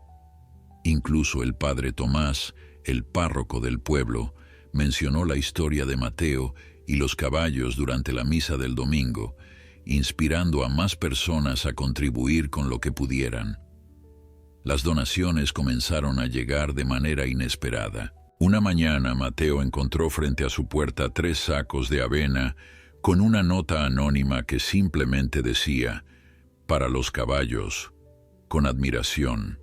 Incluso el padre Tomás, el párroco del pueblo, mencionó la historia de Mateo y los caballos durante la misa del domingo, inspirando a más personas a contribuir con lo que pudieran. Las donaciones comenzaron a llegar de manera inesperada. Una mañana Mateo encontró frente a su puerta 3 sacos de avena con una nota anónima que simplemente decía: «Para los caballos, con admiración».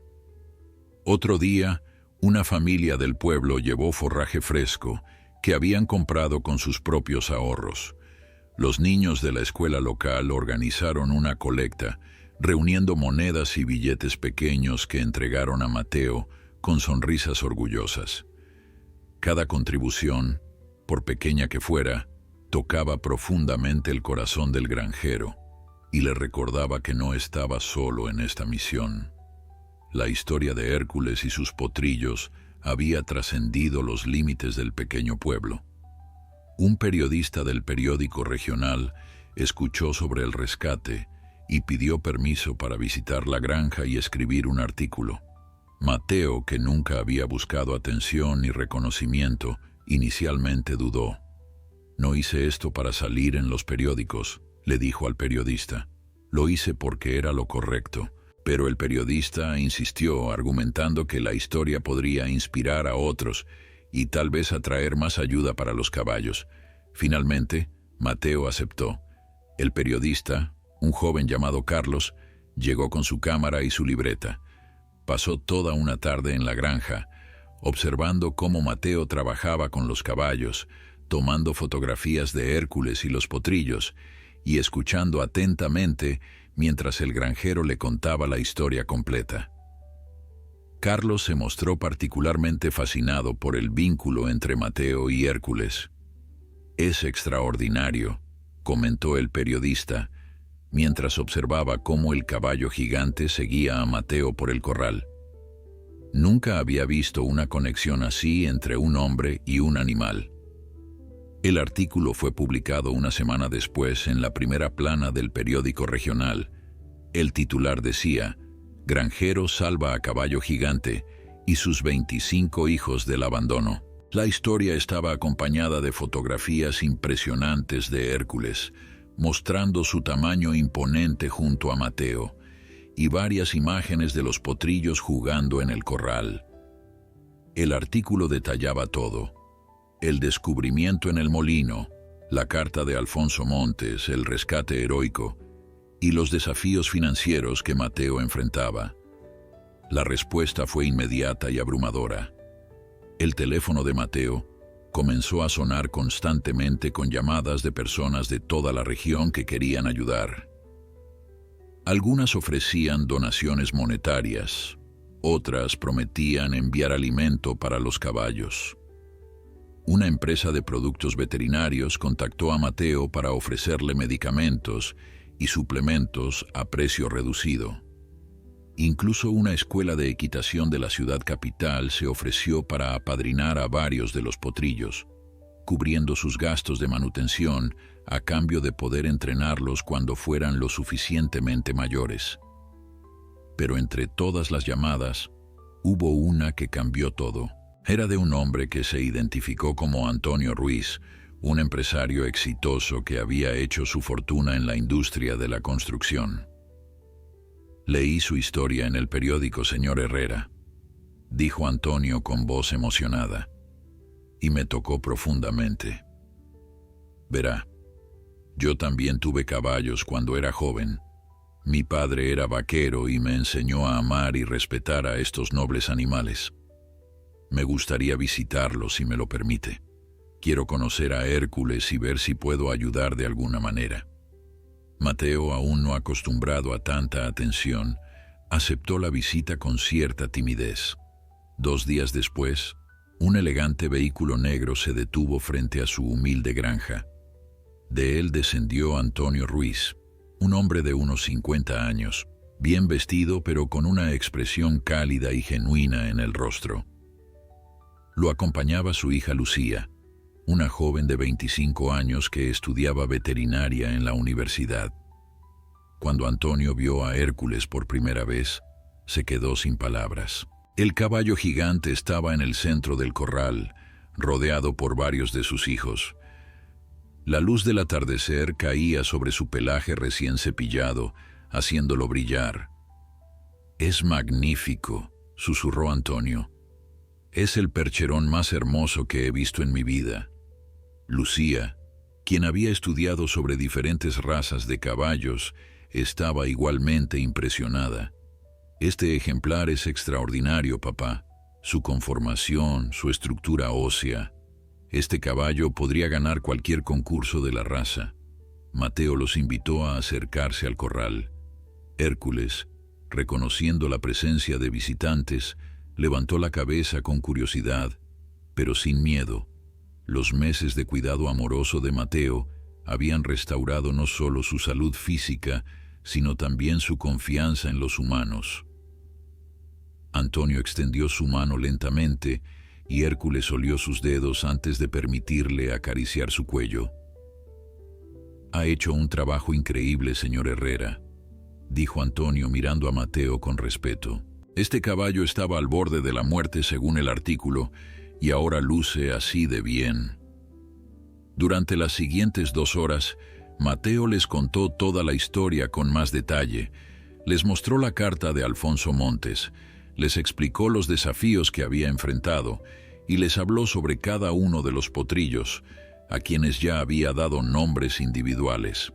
Otro día, Una familia del pueblo llevó forraje fresco que habían comprado con sus propios ahorros. Los niños de la escuela local organizaron una colecta, reuniendo monedas y billetes pequeños que entregaron a Mateo con sonrisas orgullosas. Cada contribución, por pequeña que fuera, tocaba profundamente el corazón del granjero y le recordaba que no estaba solo en esta misión. La historia de Hércules y sus potrillos había trascendido los límites del pequeño pueblo. Un periodista del periódico regional escuchó sobre el rescate y pidió permiso para visitar la granja y escribir un artículo. Mateo, que nunca había buscado atención ni reconocimiento, inicialmente dudó. «No hice esto para salir en los periódicos», le dijo al periodista. «Lo hice porque era lo correcto». Pero el periodista insistió, argumentando que la historia podría inspirar a otros y tal vez atraer más ayuda para los caballos. Finalmente, Mateo aceptó. El periodista, un joven llamado Carlos, llegó con su cámara y su libreta. Pasó toda una tarde en la granja, observando cómo Mateo trabajaba con los caballos, tomando fotografías de Hércules y los potrillos, y escuchando atentamente mientras el granjero le contaba la historia completa. Carlos se mostró particularmente fascinado por el vínculo entre Mateo y Hércules. «Es extraordinario», comentó el periodista, mientras observaba cómo el caballo gigante seguía a Mateo por el corral. Nunca había visto una conexión así entre un hombre y un animal. El artículo fue publicado una semana después en la primera plana del periódico regional. El titular decía: «Granjero salva a caballo gigante y sus 25 hijos del abandono». La historia estaba acompañada de fotografías impresionantes de Hércules, mostrando su tamaño imponente junto a Mateo, y varias imágenes de los potrillos jugando en el corral. El artículo detallaba todo: el descubrimiento en el molino, la carta de Alfonso Montes, el rescate heroico y los desafíos financieros que Mateo enfrentaba. La respuesta fue inmediata y abrumadora. El teléfono de Mateo comenzó a sonar constantemente con llamadas de personas de toda la región que querían ayudar. Algunas ofrecían donaciones monetarias, otras prometían enviar alimento para los caballos. Una empresa de productos veterinarios contactó a Mateo para ofrecerle medicamentos y suplementos a precio reducido. Incluso una escuela de equitación de la ciudad capital se ofreció para apadrinar a varios de los potrillos, cubriendo sus gastos de manutención a cambio de poder entrenarlos cuando fueran lo suficientemente mayores. Pero entre todas las llamadas, hubo una que cambió todo. Era de un hombre que se identificó como Antonio Ruiz, un empresario exitoso que había hecho su fortuna en la industria de la construcción. «Leí su historia en el periódico, señor Herrera», dijo Antonio con voz emocionada, «y me tocó profundamente. Verá, yo también tuve caballos cuando era joven. Mi padre era vaquero y me enseñó a amar y respetar a estos nobles animales. Me gustaría visitarlos si me lo permite. Quiero conocer a Hércules y ver si puedo ayudar de alguna manera». Mateo, aún no acostumbrado a tanta atención, aceptó la visita con cierta timidez. 2 días después, un elegante vehículo negro se detuvo frente a su humilde granja. De él descendió Antonio Ruiz, un hombre de unos 50 años, bien vestido pero con una expresión cálida y genuina en el rostro. Lo acompañaba su hija Lucía, una joven de 25 años que estudiaba veterinaria en la universidad. Cuando Antonio vio a Hércules por primera vez, se quedó sin palabras. El caballo gigante estaba en el centro del corral, rodeado por varios de sus hijos. La luz del atardecer caía sobre su pelaje recién cepillado, haciéndolo brillar. «Es magnífico», susurró Antonio. «Es el percherón más hermoso que he visto en mi vida». Lucía, quien había estudiado sobre diferentes razas de caballos, estaba igualmente impresionada. «Este ejemplar es extraordinario, papá. su conformación, su estructura ósea. Este caballo podría ganar cualquier concurso de la raza. Mateo los invitó a acercarse al corral. Hércules, reconociendo la presencia de visitantes, levantó la cabeza con curiosidad, pero sin miedo. Los meses de cuidado amoroso de Mateo habían restaurado no solo su salud física, sino también su confianza en los humanos. Antonio extendió su mano lentamente y Hércules olió sus dedos antes de permitirle acariciar su cuello. «Ha hecho un trabajo increíble, señor Herrera», dijo Antonio mirando a Mateo con respeto. «Este caballo estaba al borde de la muerte según el artículo y ahora luce así de bien». Durante las siguientes 2 horas, Mateo les contó toda la historia con más detalle. Les mostró la carta de Alfonso Montes, les explicó los desafíos que había enfrentado y les habló sobre cada uno de los potrillos, a quienes ya había dado nombres individuales.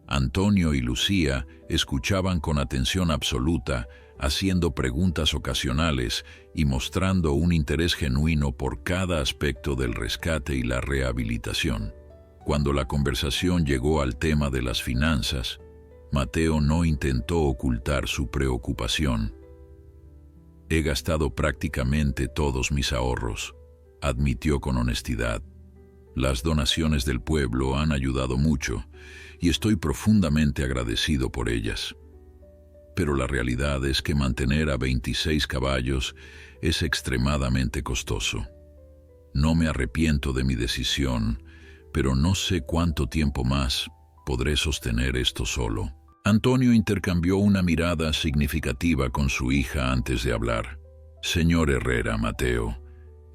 Antonio y Lucía escuchaban con atención absoluta, haciendo preguntas ocasionales y mostrando un interés genuino por cada aspecto del rescate y la rehabilitación. Cuando la conversación llegó al tema de las finanzas, Mateo no intentó ocultar su preocupación. «He gastado prácticamente todos mis ahorros», admitió con honestidad. «Las donaciones del pueblo han ayudado mucho y estoy profundamente agradecido por ellas. Pero la realidad es que mantener a 26 caballos es extremadamente costoso. No me arrepiento de mi decisión, pero no sé cuánto tiempo más podré sostener esto solo». Antonio intercambió una mirada significativa con su hija antes de hablar. «Señor Herrera, Mateo,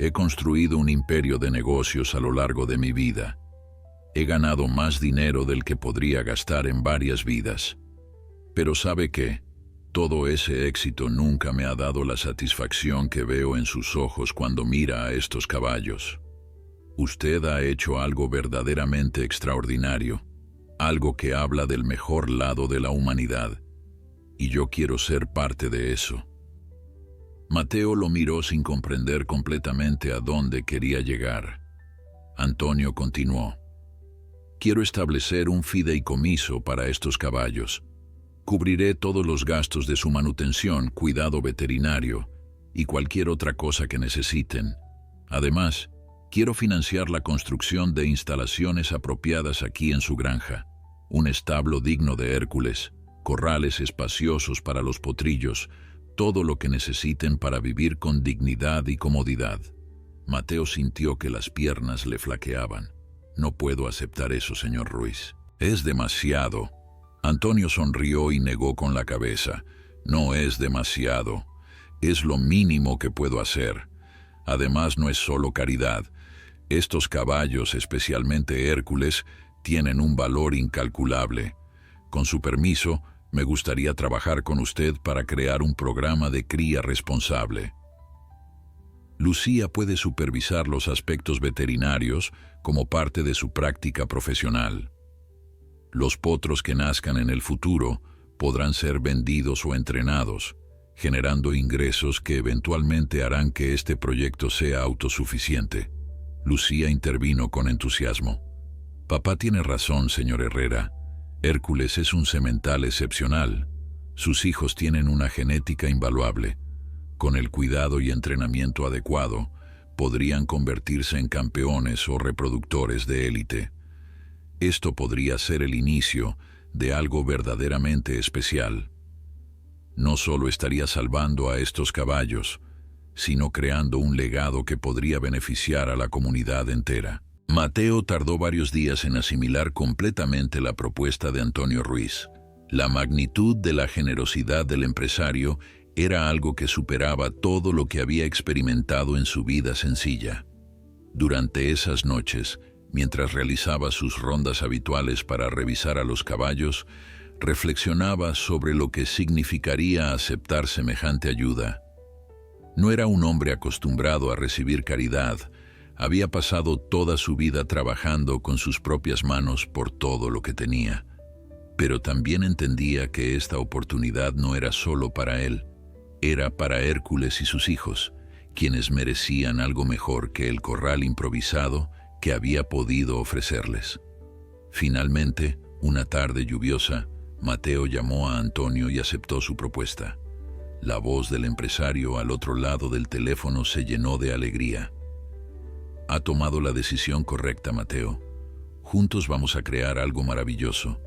he construido un imperio de negocios a lo largo de mi vida. He ganado más dinero del que podría gastar en varias vidas. Pero ¿sabe qué? Todo ese éxito nunca me ha dado la satisfacción que veo en sus ojos cuando mira a estos caballos. Usted ha hecho algo verdaderamente extraordinario, algo que habla del mejor lado de la humanidad, y yo quiero ser parte de eso». Mateo lo miró sin comprender completamente a dónde quería llegar. Antonio continuó: «Quiero establecer un fideicomiso para estos caballos. Cubriré todos los gastos de su manutención, cuidado veterinario y cualquier otra cosa que necesiten. Además, quiero financiar la construcción de instalaciones apropiadas aquí en su granja, un establo digno de Hércules, corrales espaciosos para los potrillos, todo lo que necesiten para vivir con dignidad y comodidad». Mateo sintió que las piernas le flaqueaban. «No puedo aceptar eso, señor Ruiz. Es demasiado». Antonio sonrió y negó con la cabeza. «No es demasiado. Es lo mínimo que puedo hacer. Además, no es solo caridad. Estos caballos, especialmente Hércules, tienen un valor incalculable. Con su permiso, me gustaría trabajar con usted para crear un programa de cría responsable. Lucía puede supervisar los aspectos veterinarios como parte de su práctica profesional. Los potros que nazcan en el futuro podrán ser vendidos o entrenados, generando ingresos que eventualmente harán que este proyecto sea autosuficiente». Lucía intervino con entusiasmo. «Papá tiene razón, señor Herrera. Hércules es un semental excepcional. Sus hijos tienen una genética invaluable. Con el cuidado y entrenamiento adecuado, podrían convertirse en campeones o reproductores de élite. Esto podría ser el inicio de algo verdaderamente especial. No solo estaría salvando a estos caballos, sino creando un legado que podría beneficiar a la comunidad entera». Mateo tardó varios días en asimilar completamente la propuesta de Antonio Ruiz. La magnitud de la generosidad del empresario era algo que superaba todo lo que había experimentado en su vida sencilla. Durante esas noches, mientras realizaba sus rondas habituales para revisar a los caballos, reflexionaba sobre lo que significaría aceptar semejante ayuda. No era un hombre acostumbrado a recibir caridad. Había pasado toda su vida trabajando con sus propias manos por todo lo que tenía. Pero también entendía que esta oportunidad no era solo para él, era para Hércules y sus hijos, quienes merecían algo mejor que el corral improvisado que había podido ofrecerles. Finalmente, una tarde lluviosa, Mateo llamó a Antonio y aceptó su propuesta. La voz del empresario al otro lado del teléfono se llenó de alegría. Ha tomado la decisión correcta, Mateo. Juntos vamos a crear algo maravilloso.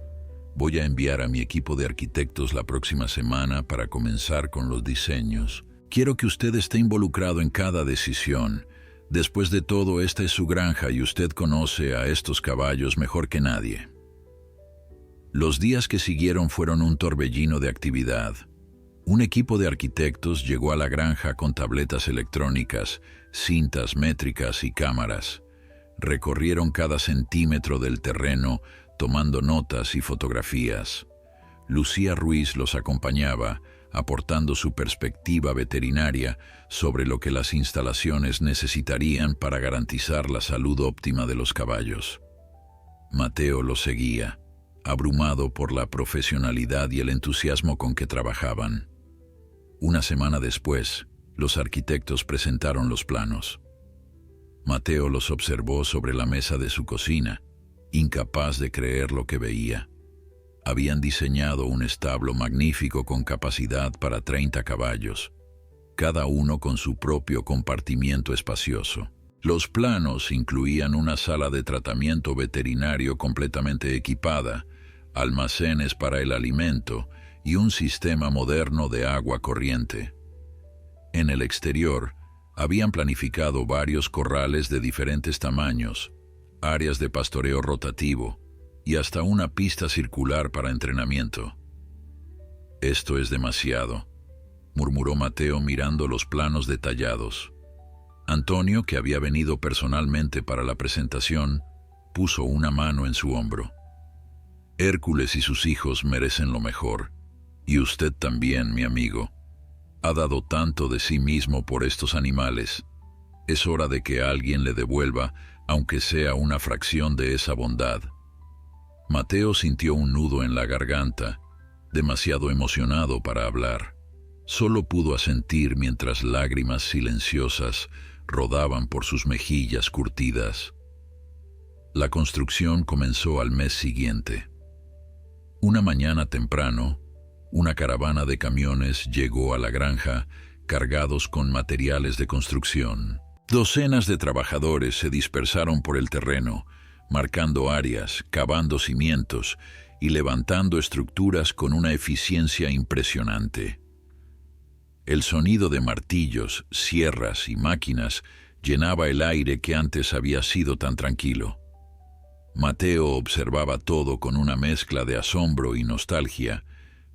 Voy a enviar a mi equipo de arquitectos la próxima semana para comenzar con los diseños. Quiero que usted esté involucrado en cada decisión. Después de todo, esta es su granja y usted conoce a estos caballos mejor que nadie. Los días que siguieron fueron un torbellino de actividad. Un equipo de arquitectos llegó a la granja con tabletas electrónicas, cintas métricas y cámaras. Recorrieron cada centímetro del terreno, tomando notas y fotografías. Lucía Ruiz los acompañaba, aportando su perspectiva veterinaria sobre lo que las instalaciones necesitarían para garantizar la salud óptima de los caballos. Mateo los seguía, abrumado por la profesionalidad y el entusiasmo con que trabajaban. Una semana después, los arquitectos presentaron los planos. Mateo los observó sobre la mesa de su cocina, incapaz de creer lo que veía. Habían diseñado un establo magnífico con capacidad para 30 caballos, cada uno con su propio compartimiento espacioso. Los planos incluían una sala de tratamiento veterinario completamente equipada, almacenes para el alimento y un sistema moderno de agua corriente. En el exterior, habían planificado varios corrales de diferentes tamaños, áreas de pastoreo rotativo y hasta una pista circular para entrenamiento. «Esto es demasiado», murmuró Mateo mirando los planos detallados. Antonio, que había venido personalmente para la presentación, puso una mano en su hombro. «Hércules y sus hijos merecen lo mejor, y usted también, mi amigo. Ha dado tanto de sí mismo por estos animales. Es hora de que alguien le devuelva, aunque sea una fracción de esa bondad». Mateo sintió un nudo en la garganta, demasiado emocionado para hablar. Solo pudo asentir mientras lágrimas silenciosas rodaban por sus mejillas curtidas. La construcción comenzó al mes siguiente. Una mañana temprano, una caravana de camiones llegó a la granja cargados con materiales de construcción. Docenas de trabajadores se dispersaron por el terreno, marcando áreas, cavando cimientos y levantando estructuras con una eficiencia impresionante. El sonido de martillos, sierras y máquinas llenaba el aire que antes había sido tan tranquilo. Mateo observaba todo con una mezcla de asombro y nostalgia,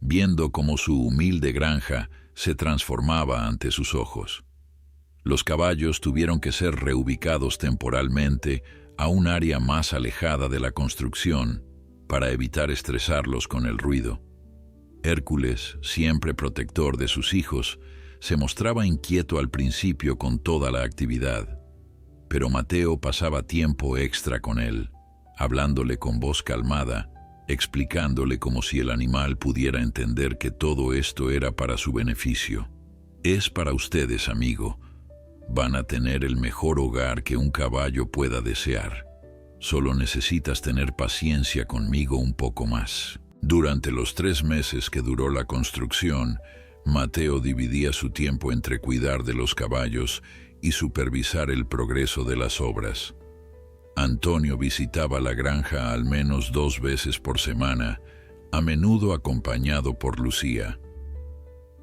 viendo cómo su humilde granja se transformaba ante sus ojos. Los caballos tuvieron que ser reubicados temporalmente a un área más alejada de la construcción para evitar estresarlos con el ruido. Hércules, siempre protector de sus hijos, se mostraba inquieto al principio con toda la actividad, pero Mateo pasaba tiempo extra con él, hablándole con voz calmada, explicándole como si el animal pudiera entender que todo esto era para su beneficio. «Es para ustedes, amigo. Van a tener el mejor hogar que un caballo pueda desear. Solo necesitas tener paciencia conmigo un poco más». Durante los 3 meses que duró la construcción, Mateo dividía su tiempo entre cuidar de los caballos y supervisar el progreso de las obras. Antonio visitaba la granja al menos 2 veces por semana, a menudo acompañado por Lucía.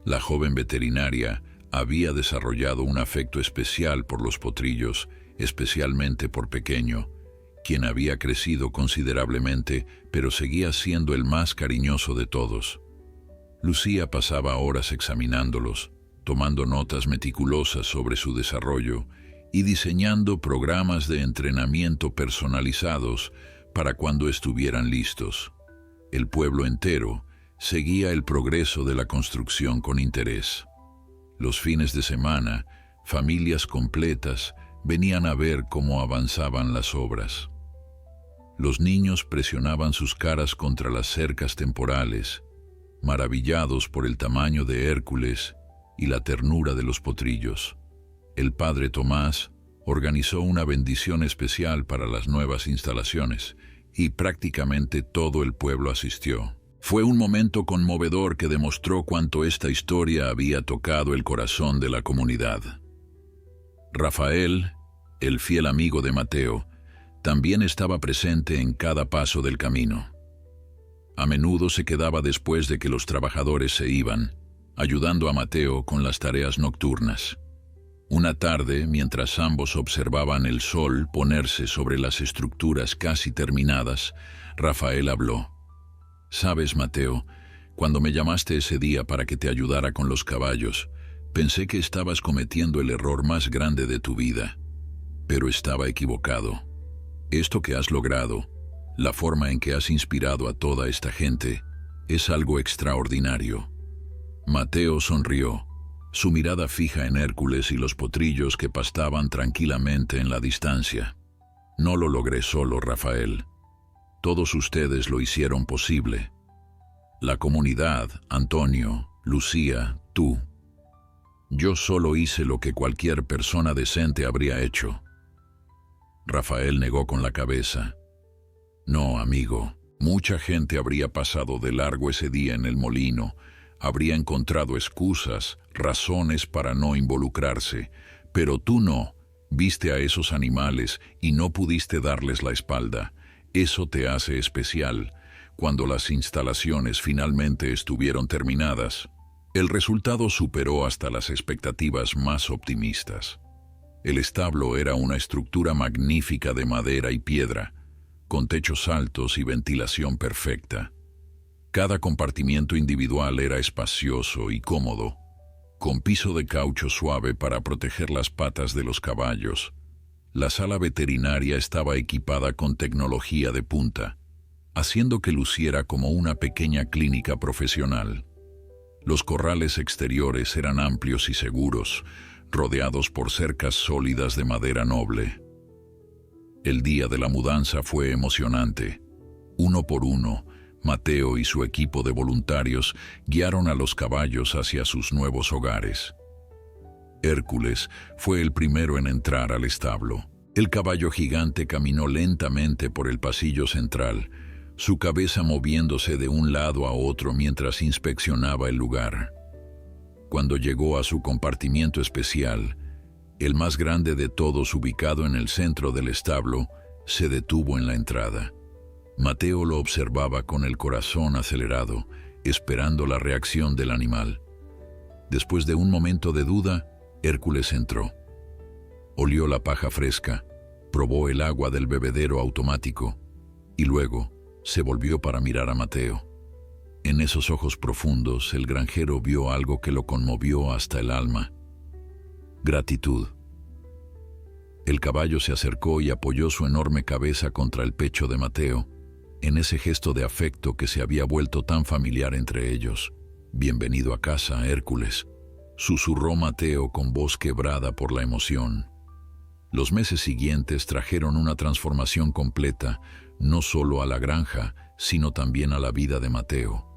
La joven veterinaria había desarrollado un afecto especial por los potrillos, especialmente por Pequeño, quien había crecido considerablemente, pero seguía siendo el más cariñoso de todos. Lucía pasaba horas examinándolos, tomando notas meticulosas sobre su desarrollo y diseñando programas de entrenamiento personalizados para cuando estuvieran listos. El pueblo entero seguía el progreso de la construcción con interés. Los fines de semana, familias completas venían a ver cómo avanzaban las obras. Los niños presionaban sus caras contra las cercas temporales, maravillados por el tamaño de Hércules y la ternura de los potrillos. El padre Tomás organizó una bendición especial para las nuevas instalaciones y prácticamente todo el pueblo asistió. Fue un momento conmovedor que demostró cuánto esta historia había tocado el corazón de la comunidad. Rafael, el fiel amigo de Mateo, también estaba presente en cada paso del camino. A menudo se quedaba después de que los trabajadores se iban, ayudando a Mateo con las tareas nocturnas. Una tarde, mientras ambos observaban el sol ponerse sobre las estructuras casi terminadas, Rafael habló. «Sabes, Mateo, cuando me llamaste ese día para que te ayudara con los caballos, pensé que estabas cometiendo el error más grande de tu vida, pero estaba equivocado. Esto que has logrado, la forma en que has inspirado a toda esta gente, es algo extraordinario». Mateo sonrió, su mirada fija en Hércules y los potrillos que pastaban tranquilamente en la distancia. «No lo logré solo, Rafael. Todos ustedes lo hicieron posible. La comunidad, Antonio, Lucía, tú. Yo solo hice lo que cualquier persona decente habría hecho». Rafael negó con la cabeza. «No, amigo, mucha gente habría pasado de largo ese día en el molino, habría encontrado excusas, razones para no involucrarse, pero tú no, viste a esos animales y no pudiste darles la espalda. Eso te hace especial». Cuando las instalaciones finalmente estuvieron terminadas, el resultado superó hasta las expectativas más optimistas. El establo era una estructura magnífica de madera y piedra, con techos altos y ventilación perfecta. Cada compartimiento individual era espacioso y cómodo, con piso de caucho suave para proteger las patas de los caballos. La sala veterinaria estaba equipada con tecnología de punta, haciendo que luciera como una pequeña clínica profesional. Los corrales exteriores eran amplios y seguros, rodeados por cercas sólidas de madera noble. El día de la mudanza fue emocionante. Uno por uno, Mateo y su equipo de voluntarios guiaron a los caballos hacia sus nuevos hogares. Hércules fue el primero en entrar al establo. El caballo gigante caminó lentamente por el pasillo central, su cabeza moviéndose de un lado a otro mientras inspeccionaba el lugar. Cuando llegó a su compartimiento especial, el más grande de todos ubicado en el centro del establo, se detuvo en la entrada. Mateo lo observaba con el corazón acelerado, esperando la reacción del animal. Después de un momento de duda, Hércules entró. Olió la paja fresca, probó el agua del bebedero automático y luego se volvió para mirar a Mateo. En esos ojos profundos, el granjero vio algo que lo conmovió hasta el alma: gratitud. El caballo se acercó y apoyó su enorme cabeza contra el pecho de Mateo, en ese gesto de afecto que se había vuelto tan familiar entre ellos. «Bienvenido a casa, Hércules», susurró Mateo con voz quebrada por la emoción. Los meses siguientes trajeron una transformación completa, no solo a la granja, sino también a la vida de Mateo.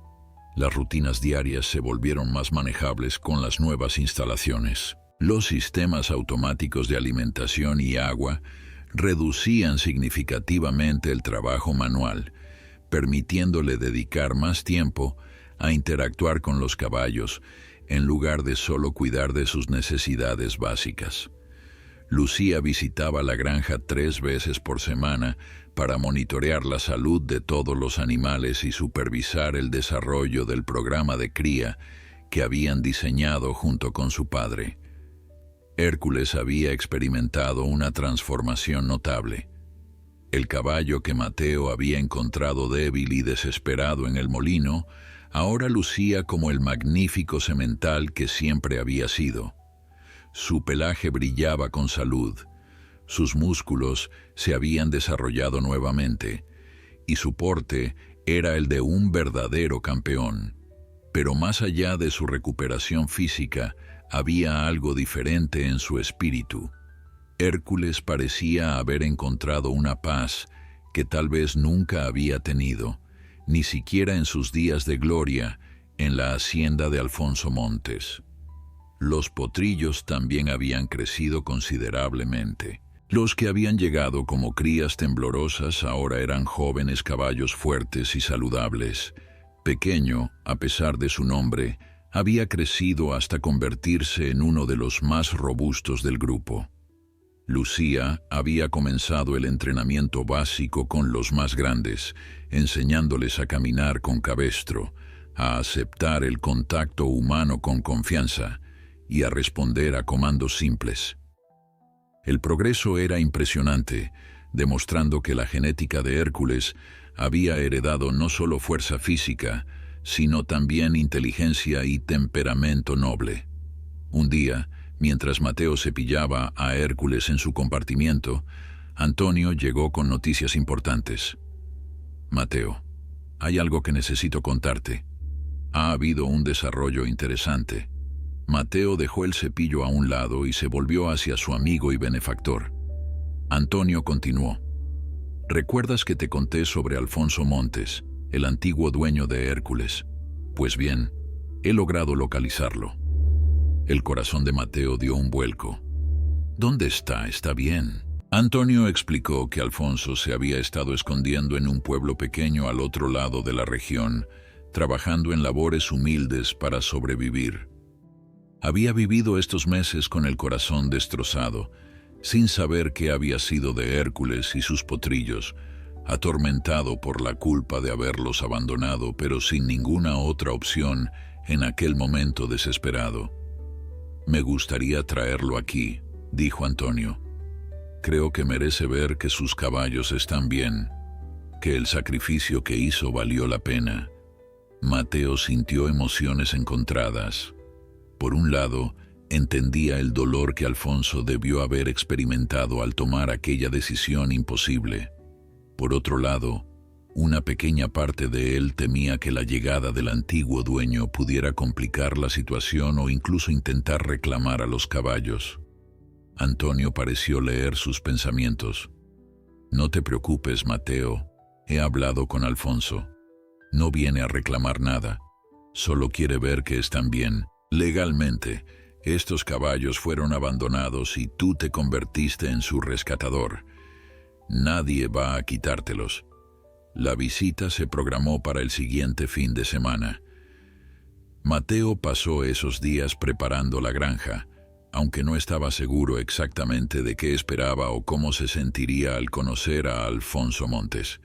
Las rutinas diarias se volvieron más manejables con las nuevas instalaciones. Los sistemas automáticos de alimentación y agua reducían significativamente el trabajo manual, permitiéndole dedicar más tiempo a interactuar con los caballos en lugar de solo cuidar de sus necesidades básicas. Lucía visitaba la granja 3 veces por semana para monitorear la salud de todos los animales y supervisar el desarrollo del programa de cría que habían diseñado junto con su padre. Hércules había experimentado una transformación notable. El caballo que Mateo había encontrado débil y desesperado en el molino, ahora lucía como el magnífico semental que siempre había sido. Su pelaje brillaba con salud, sus músculos se habían desarrollado nuevamente, y su porte era el de un verdadero campeón. Pero más allá de su recuperación física, había algo diferente en su espíritu. Hércules parecía haber encontrado una paz que tal vez nunca había tenido, ni siquiera en sus días de gloria en la hacienda de Alfonso Montes. Los potrillos también habían crecido considerablemente. Los que habían llegado como crías temblorosas ahora eran jóvenes caballos fuertes y saludables. Pequeño, a pesar de su nombre, había crecido hasta convertirse en uno de los más robustos del grupo. Lucía había comenzado el entrenamiento básico con los más grandes, enseñándoles a caminar con cabestro, a aceptar el contacto humano con confianza y a responder a comandos simples. El progreso era impresionante, demostrando que la genética de Hércules había heredado no solo fuerza física, sino también inteligencia y temperamento noble. Un día, mientras Mateo cepillaba a Hércules en su compartimiento, Antonio llegó con noticias importantes. Mateo, hay algo que necesito contarte. Ha habido un desarrollo interesante. Mateo dejó el cepillo a un lado y se volvió hacia su amigo y benefactor. Antonio continuó. ¿Recuerdas que te conté sobre Alfonso Montes, el antiguo dueño de Hércules? Pues bien, he logrado localizarlo. El corazón de Mateo dio un vuelco. ¿Dónde está? Está bien. Antonio explicó que Alfonso se había estado escondiendo en un pueblo pequeño al otro lado de la región, trabajando en labores humildes para sobrevivir. Había vivido estos meses con el corazón destrozado, sin saber qué había sido de Hércules y sus potrillos, atormentado por la culpa de haberlos abandonado, pero sin ninguna otra opción en aquel momento desesperado. Me gustaría traerlo aquí, dijo Antonio. Creo que merece ver que sus caballos están bien, que el sacrificio que hizo valió la pena. Mateo sintió emociones encontradas. Por un lado, entendía el dolor que Alfonso debió haber experimentado al tomar aquella decisión imposible. Por otro lado, una pequeña parte de él temía que la llegada del antiguo dueño pudiera complicar la situación o incluso intentar reclamar a los caballos. Antonio pareció leer sus pensamientos. No te preocupes, Mateo. He hablado con Alfonso. No viene a reclamar nada. Solo quiere ver que están bien. Legalmente, estos caballos fueron abandonados y tú te convertiste en su rescatador. Nadie va a quitártelos. La visita se programó para el siguiente fin de semana. Mateo pasó esos días preparando la granja, aunque no estaba seguro exactamente de qué esperaba o cómo se sentiría al conocer a Alfonso Montes.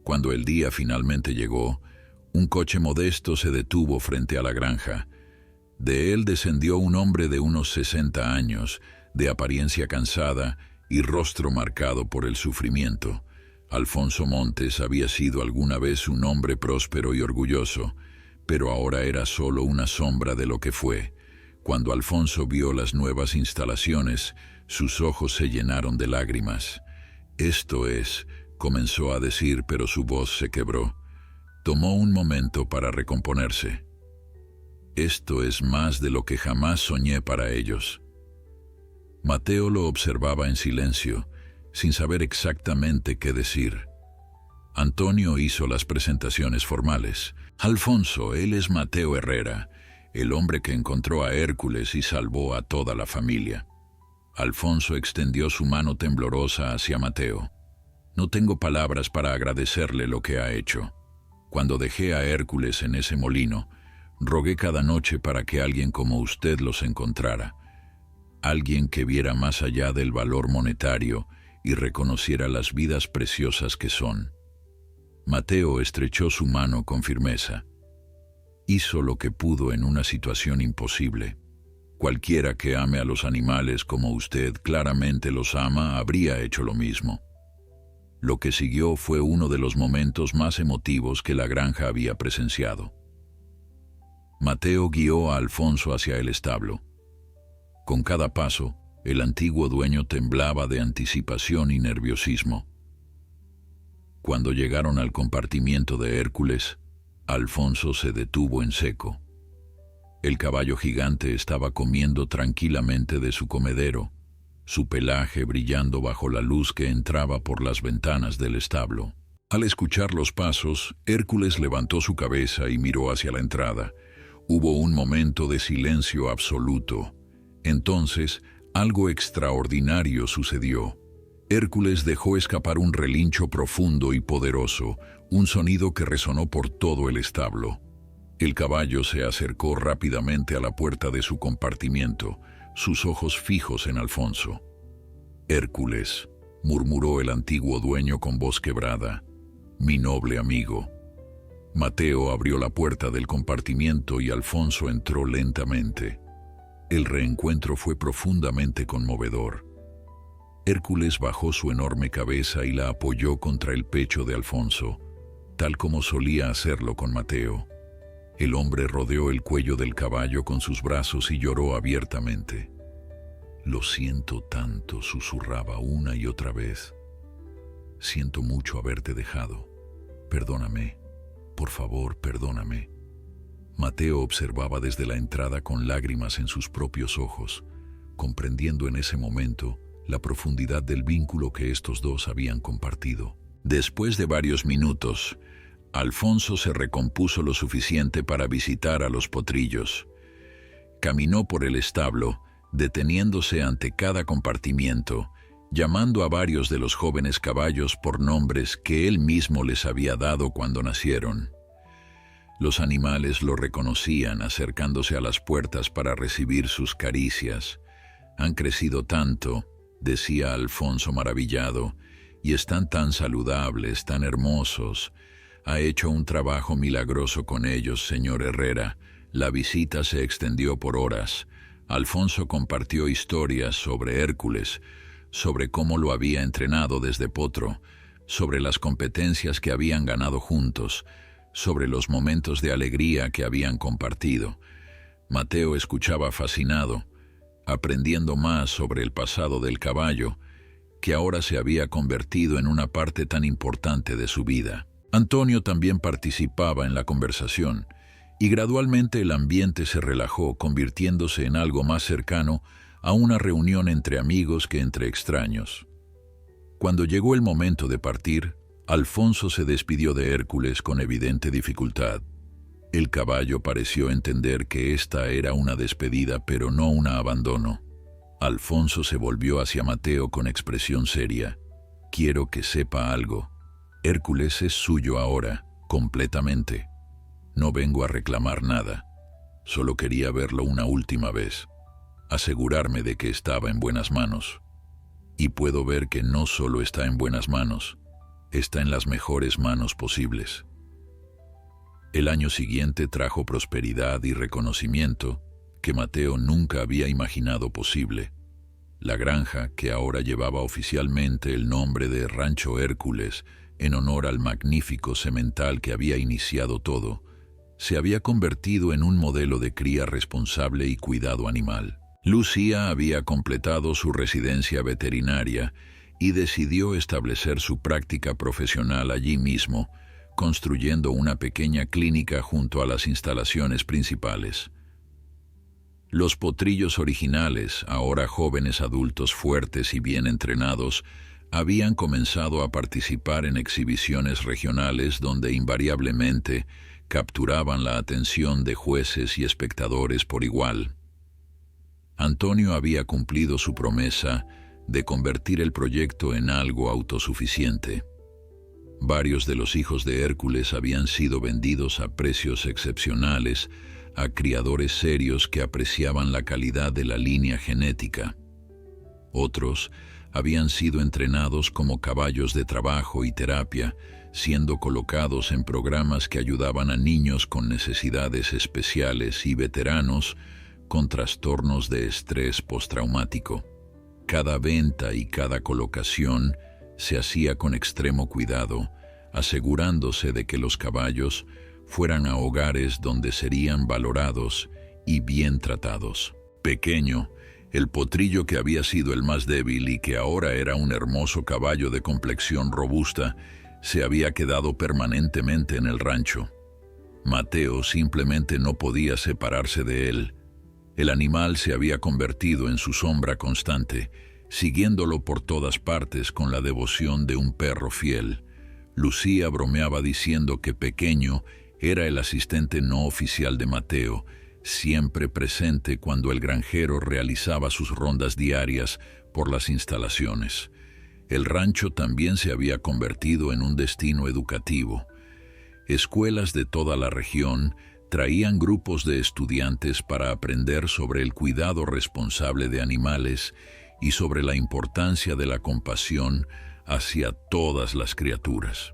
Cuando el día finalmente llegó, un coche modesto se detuvo frente a la granja. De él descendió un hombre de unos 60 años, de apariencia cansada y rostro marcado por el sufrimiento. Alfonso Montes había sido alguna vez un hombre próspero y orgulloso, pero ahora era solo una sombra de lo que fue. Cuando Alfonso vio las nuevas instalaciones, sus ojos se llenaron de lágrimas. «Esto es», comenzó a decir, pero su voz se quebró. Tomó un momento para recomponerse. «Esto es más de lo que jamás soñé para ellos». Mateo lo observaba en silencio, sin saber exactamente qué decir. Antonio hizo las presentaciones formales. «Alfonso, él es Mateo Herrera, el hombre que encontró a Hércules y salvó a toda la familia». Alfonso extendió su mano temblorosa hacia Mateo. «No tengo palabras para agradecerle lo que ha hecho. Cuando dejé a Hércules en ese molino, rogué cada noche para que alguien como usted los encontrara. Alguien que viera más allá del valor monetario y reconociera las vidas preciosas que son». Mateo estrechó su mano con firmeza. Hizo lo que pudo en una situación imposible. Cualquiera que ame a los animales como usted claramente los ama habría hecho lo mismo. Lo que siguió fue uno de los momentos más emotivos que la granja había presenciado. Mateo guió a Alfonso hacia el establo. Con cada paso, el antiguo dueño temblaba de anticipación y nerviosismo. Cuando llegaron al compartimiento de Hércules, Alfonso se detuvo en seco. El caballo gigante estaba comiendo tranquilamente de su comedero, su pelaje brillando bajo la luz que entraba por las ventanas del establo. Al escuchar los pasos, Hércules levantó su cabeza y miró hacia la entrada. Hubo un momento de silencio absoluto. Entonces, algo extraordinario sucedió. Hércules dejó escapar un relincho profundo y poderoso, un sonido que resonó por todo el establo. El caballo se acercó rápidamente a la puerta de su compartimiento, sus ojos fijos en Alfonso. «Hércules», murmuró el antiguo dueño con voz quebrada, «mi noble amigo». Mateo abrió la puerta del compartimiento y Alfonso entró lentamente. El reencuentro fue profundamente conmovedor. Hércules bajó su enorme cabeza y la apoyó contra el pecho de Alfonso, tal como solía hacerlo con Mateo. El hombre rodeó el cuello del caballo con sus brazos y lloró abiertamente. «Lo siento tanto», susurraba una y otra vez. «Siento mucho haberte dejado. Perdóname. Por favor, perdóname». Mateo observaba desde la entrada con lágrimas en sus propios ojos, comprendiendo en ese momento la profundidad del vínculo que estos dos habían compartido. Después de varios minutos, Alfonso se recompuso lo suficiente para visitar a los potrillos. Caminó por el establo, deteniéndose ante cada compartimiento, llamando a varios de los jóvenes caballos por nombres que él mismo les había dado cuando nacieron. Los animales lo reconocían, acercándose a las puertas para recibir sus caricias. «Han crecido tanto», decía Alfonso maravillado, «y están tan saludables, tan hermosos. Ha hecho un trabajo milagroso con ellos, señor Herrera». La visita se extendió por horas. Alfonso compartió historias sobre Hércules, sobre cómo lo había entrenado desde potro, sobre las competencias que habían ganado juntos, sobre los momentos de alegría que habían compartido. Mateo escuchaba fascinado, aprendiendo más sobre el pasado del caballo, que ahora se había convertido en una parte tan importante de su vida. Antonio también participaba en la conversación, y gradualmente el ambiente se relajó, convirtiéndose en algo más cercano a una reunión entre amigos que entre extraños. Cuando llegó el momento de partir, Alfonso se despidió de Hércules con evidente dificultad. El caballo pareció entender que esta era una despedida, pero no un abandono. Alfonso se volvió hacia Mateo con expresión seria. «Quiero que sepa algo. Hércules es suyo ahora, completamente. No vengo a reclamar nada. Solo quería verlo una última vez, asegurarme de que estaba en buenas manos. Y puedo ver que no solo está en buenas manos, está en las mejores manos posibles». El año siguiente trajo prosperidad y reconocimiento que Mateo nunca había imaginado posible. La granja, que ahora llevaba oficialmente el nombre de Rancho Hércules, en honor al magnífico semental que había iniciado todo, se había convertido en un modelo de cría responsable y cuidado animal. Lucía había completado su residencia veterinaria y decidió establecer su práctica profesional allí mismo, construyendo una pequeña clínica junto a las instalaciones principales. Los potrillos originales, ahora jóvenes adultos fuertes y bien entrenados, habían comenzado a participar en exhibiciones regionales donde invariablemente capturaban la atención de jueces y espectadores por igual. Antonio había cumplido su promesa de convertir el proyecto en algo autosuficiente. Varios de los hijos de Hércules habían sido vendidos a precios excepcionales a criadores serios que apreciaban la calidad de la línea genética. Otros habían sido entrenados como caballos de trabajo y terapia, siendo colocados en programas que ayudaban a niños con necesidades especiales y veteranos con trastornos de estrés postraumático. Cada venta y cada colocación se hacía con extremo cuidado, asegurándose de que los caballos fueran a hogares donde serían valorados y bien tratados. Pequeño, el potrillo que había sido el más débil y que ahora era un hermoso caballo de complexión robusta, se había quedado permanentemente en el rancho. Mateo simplemente no podía separarse de él. El animal se había convertido en su sombra constante, siguiéndolo por todas partes con la devoción de un perro fiel. Lucía bromeaba diciendo que Pequeño Era el asistente no oficial de Mateo, siempre presente cuando el granjero realizaba sus rondas diarias por las instalaciones. El rancho también se había convertido en un destino educativo. Escuelas de toda la región traían grupos de estudiantes para aprender sobre el cuidado responsable de animales y sobre la importancia de la compasión hacia todas las criaturas.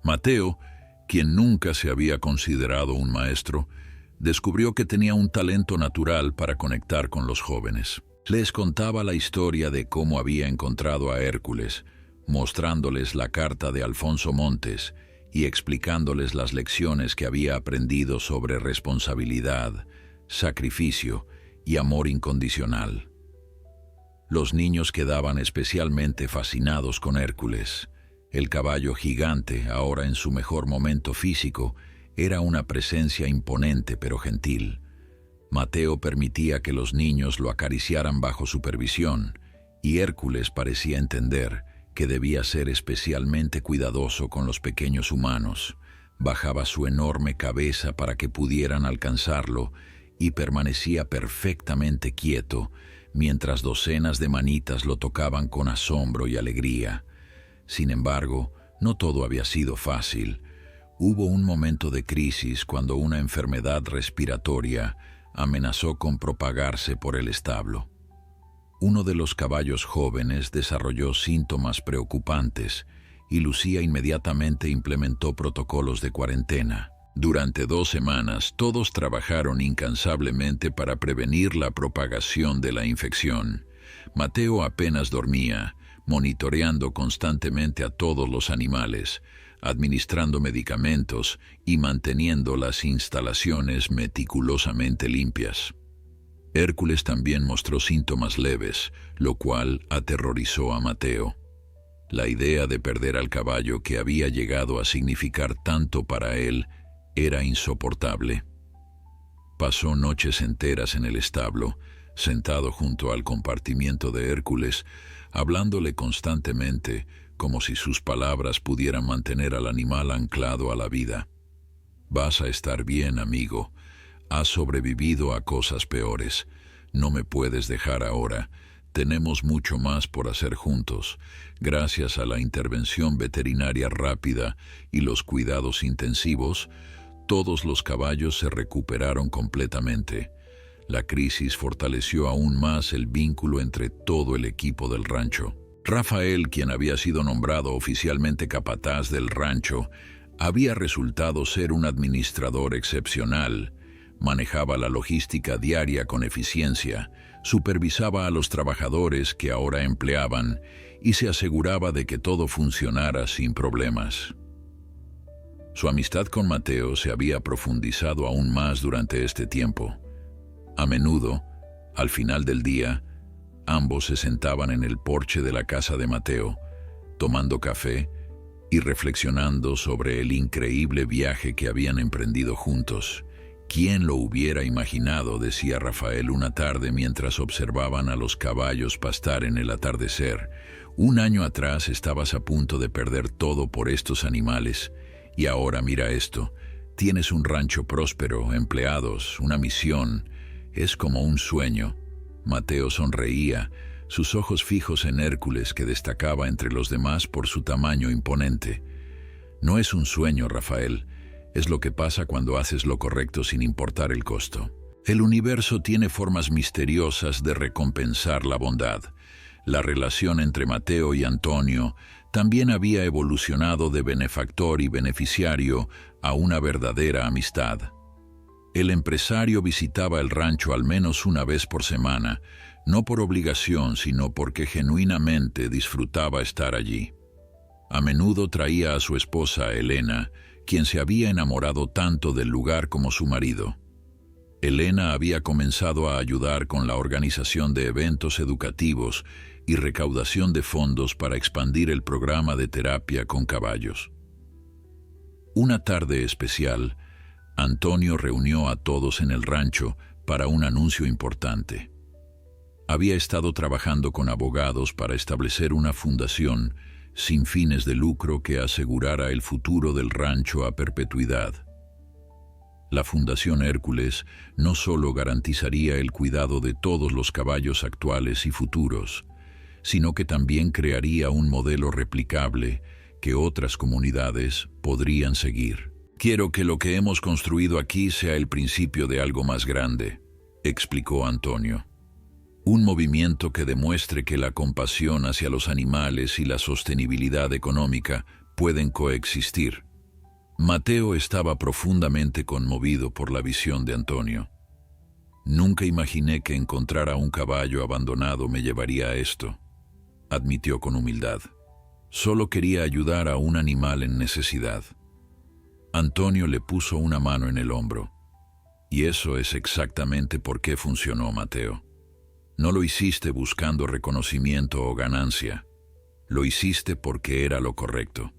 Mateo, quien nunca se había considerado un maestro, descubrió que tenía un talento natural para conectar con los jóvenes. Les contaba la historia de cómo había encontrado a Hércules, mostrándoles la carta de Alfonso Montes y explicándoles las lecciones que había aprendido sobre responsabilidad, sacrificio y amor incondicional. Los niños quedaban especialmente fascinados con Hércules. El caballo gigante, ahora en su mejor momento físico, era una presencia imponente pero gentil. Mateo permitía que los niños lo acariciaran bajo supervisión, y Hércules parecía entender que debía ser especialmente cuidadoso con los pequeños humanos. Bajaba su enorme cabeza para que pudieran alcanzarlo y permanecía perfectamente quieto, mientras docenas de manitas lo tocaban con asombro y alegría. Sin embargo, no todo había sido fácil. Hubo un momento de crisis cuando una enfermedad respiratoria amenazó con propagarse por el establo. Uno de los caballos jóvenes desarrolló síntomas preocupantes y Lucía inmediatamente implementó protocolos de cuarentena. Durante 2 semanas, todos trabajaron incansablemente para prevenir la propagación de la infección. Mateo apenas dormía, monitoreando constantemente a todos los animales, administrando medicamentos y manteniendo las instalaciones meticulosamente limpias. Hércules también mostró síntomas leves, lo cual aterrorizó a Mateo. La idea de perder al caballo que había llegado a significar tanto para él era insoportable. Pasó noches enteras en el establo, sentado junto al compartimiento de Hércules, hablándole constantemente, como si sus palabras pudieran mantener al animal anclado a la vida. «Vas a estar bien, amigo. Has sobrevivido a cosas peores. No me puedes dejar ahora. Tenemos mucho más por hacer juntos. Gracias a la intervención veterinaria rápida y los cuidados intensivos, todos los caballos se recuperaron completamente. La crisis fortaleció aún más el vínculo entre todo el equipo del rancho. Rafael, quien había sido nombrado oficialmente capataz del rancho, había resultado ser un administrador excepcional. Manejaba la logística diaria con eficiencia, supervisaba a los trabajadores que ahora empleaban y se aseguraba de que todo funcionara sin problemas. Su amistad con Mateo se había profundizado aún más durante este tiempo. A menudo, al final del día, ambos se sentaban en el porche de la casa de Mateo, tomando café y reflexionando sobre el increíble viaje que habían emprendido juntos. «¿Quién lo hubiera imaginado?», decía Rafael una tarde mientras observaban a los caballos pastar en el atardecer. «Un año atrás estabas a punto de perder todo por estos animales, y ahora mira esto. Tienes un rancho próspero, empleados, una misión. Es como un sueño». Mateo sonreía, sus ojos fijos en Hércules, que destacaba entre los demás por su tamaño imponente. «No es un sueño, Rafael. Es lo que pasa cuando haces lo correcto sin importar el costo. El universo tiene formas misteriosas de recompensar la bondad. La relación entre Mateo y Antonio también había evolucionado de benefactor y beneficiario a una verdadera amistad. El empresario visitaba el rancho al menos una vez por semana, no por obligación, sino porque genuinamente disfrutaba estar allí. A menudo traía a su esposa, Elena, quien se había enamorado tanto del lugar como su marido. Elena había comenzado a ayudar con la organización de eventos educativos y recaudación de fondos para expandir el programa de terapia con caballos. Una tarde especial, Antonio reunió a todos en el rancho para un anuncio importante. Había estado trabajando con abogados para establecer una fundación sin fines de lucro que asegurara el futuro del rancho a perpetuidad. La Fundación Hércules no solo garantizaría el cuidado de todos los caballos actuales y futuros, sino que también crearía un modelo replicable que otras comunidades podrían seguir. Quiero que lo que hemos construido aquí sea el principio de algo más grande, explicó Antonio. Un movimiento que demuestre que la compasión hacia los animales y la sostenibilidad económica pueden coexistir. Mateo estaba profundamente conmovido por la visión de Antonio. Nunca imaginé que encontrar a un caballo abandonado me llevaría a esto, admitió con humildad. Solo quería ayudar a un animal en necesidad. Antonio le puso una mano en el hombro. Y eso es exactamente por qué funcionó, Mateo. No lo hiciste buscando reconocimiento o ganancia. Lo hiciste porque era lo correcto.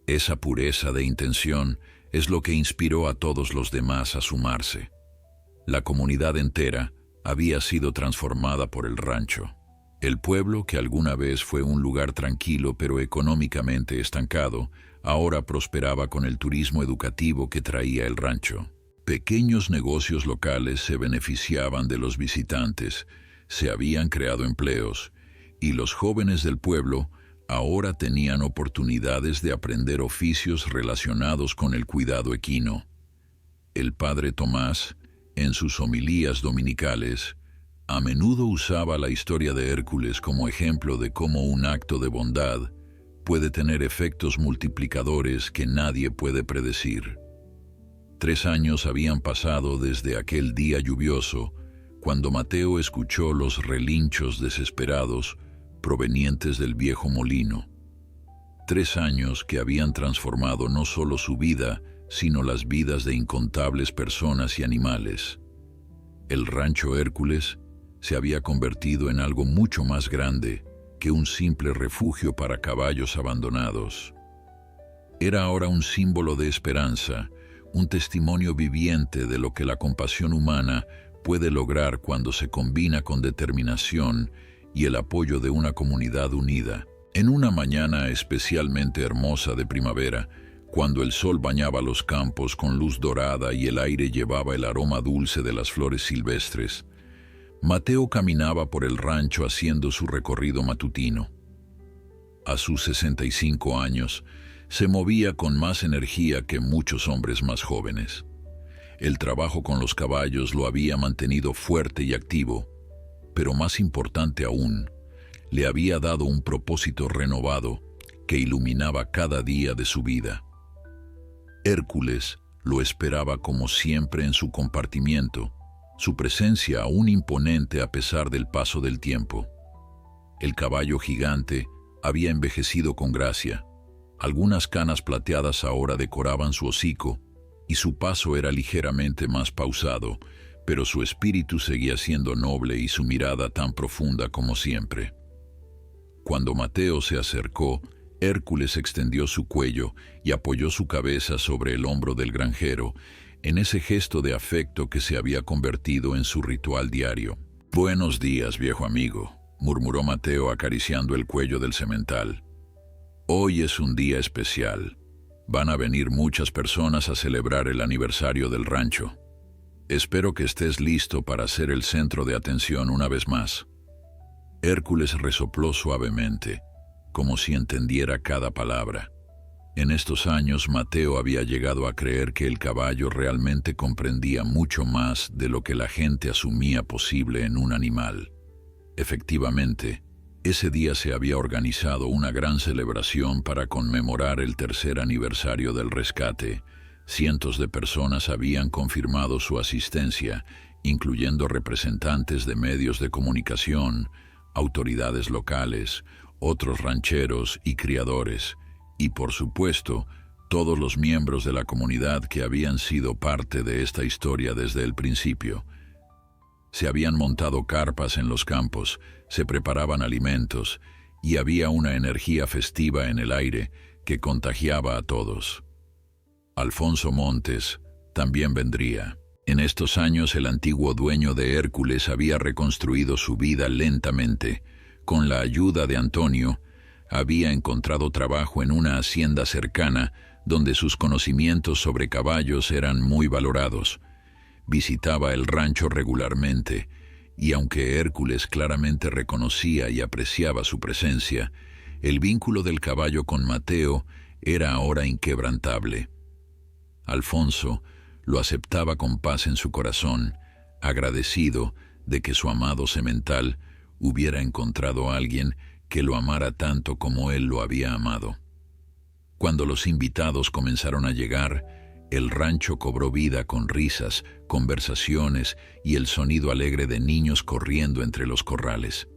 Esa pureza de intención es lo que inspiró a todos los demás a sumarse. La comunidad entera había sido transformada por el rancho. El pueblo, que alguna vez fue un lugar tranquilo pero económicamente estancado, ahora prosperaba con el turismo educativo que traía el rancho. Pequeños negocios locales se beneficiaban de los visitantes, se habían creado empleos, y los jóvenes del pueblo ahora tenían oportunidades de aprender oficios relacionados con el cuidado equino. El padre Tomás, en sus homilías dominicales, a menudo usaba la historia de Hércules como ejemplo de cómo un acto de bondad puede tener efectos multiplicadores que nadie puede predecir. 3 años habían pasado desde aquel día lluvioso, cuando Mateo escuchó los relinchos desesperados provenientes del viejo molino. 3 años que habían transformado no solo su vida, sino las vidas de incontables personas y animales. El rancho Hércules se había convertido en algo mucho más grande que un simple refugio para caballos abandonados. Era ahora un símbolo de esperanza, un testimonio viviente de lo que la compasión humana puede lograr cuando se combina con determinación y el apoyo de una comunidad unida. En una mañana especialmente hermosa de primavera, cuando el sol bañaba los campos con luz dorada y el aire llevaba el aroma dulce de las flores silvestres, Mateo caminaba por el rancho haciendo su recorrido matutino. A sus 65 años, se movía con más energía que muchos hombres más jóvenes. El trabajo con los caballos lo había mantenido fuerte y activo, pero más importante aún, le había dado un propósito renovado que iluminaba cada día de su vida. Hércules lo esperaba como siempre en su compartimiento, su presencia aún imponente a pesar del paso del tiempo. El caballo gigante había envejecido con gracia. Algunas canas plateadas ahora decoraban su hocico, y su paso era ligeramente más pausado, pero su espíritu seguía siendo noble y su mirada tan profunda como siempre. Cuando Mateo se acercó, Hércules extendió su cuello y apoyó su cabeza sobre el hombro del granjero, en ese gesto de afecto que se había convertido en su ritual diario. «Buenos días, viejo amigo», murmuró Mateo acariciando el cuello del semental. «Hoy es un día especial. Van a venir muchas personas a celebrar el aniversario del rancho. Espero que estés listo para ser el centro de atención una vez más». Hércules resopló suavemente, como si entendiera cada palabra. En estos años, Mateo había llegado a creer que el caballo realmente comprendía mucho más de lo que la gente asumía posible en un animal. Efectivamente, ese día se había organizado una gran celebración para conmemorar el 3er aniversario del rescate. Cientos de personas habían confirmado su asistencia, incluyendo representantes de medios de comunicación, autoridades locales, otros rancheros y criadores, y por supuesto, todos los miembros de la comunidad que habían sido parte de esta historia desde el principio. Se habían montado carpas en los campos, se preparaban alimentos, y había una energía festiva en el aire que contagiaba a todos. Alfonso Montes también vendría. En estos años el antiguo dueño de Hércules había reconstruido su vida lentamente. Con la ayuda de Antonio, había encontrado trabajo en una hacienda cercana donde sus conocimientos sobre caballos eran muy valorados. Visitaba el rancho regularmente, y aunque Hércules claramente reconocía y apreciaba su presencia, el vínculo del caballo con Mateo era ahora inquebrantable. Alfonso lo aceptaba con paz en su corazón, agradecido de que su amado semental hubiera encontrado a alguien que lo amara tanto como él lo había amado. Cuando los invitados comenzaron a llegar, el rancho cobró vida con risas, conversaciones y el sonido alegre de niños corriendo entre los corrales.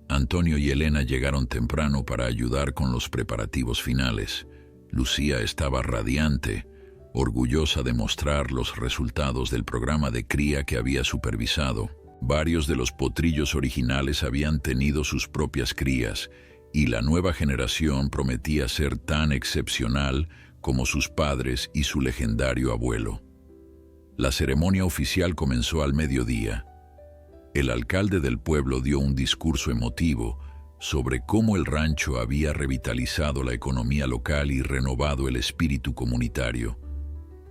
Antonio y Elena llegaron temprano para ayudar con los preparativos finales. Lucía estaba radiante, orgullosa de mostrar los resultados del programa de cría que había supervisado. Varios de los potrillos originales habían tenido sus propias crías, y la nueva generación prometía ser tan excepcional como sus padres y su legendario abuelo. La ceremonia oficial comenzó al mediodía. El alcalde del pueblo dio un discurso emotivo sobre cómo el rancho había revitalizado la economía local y renovado el espíritu comunitario.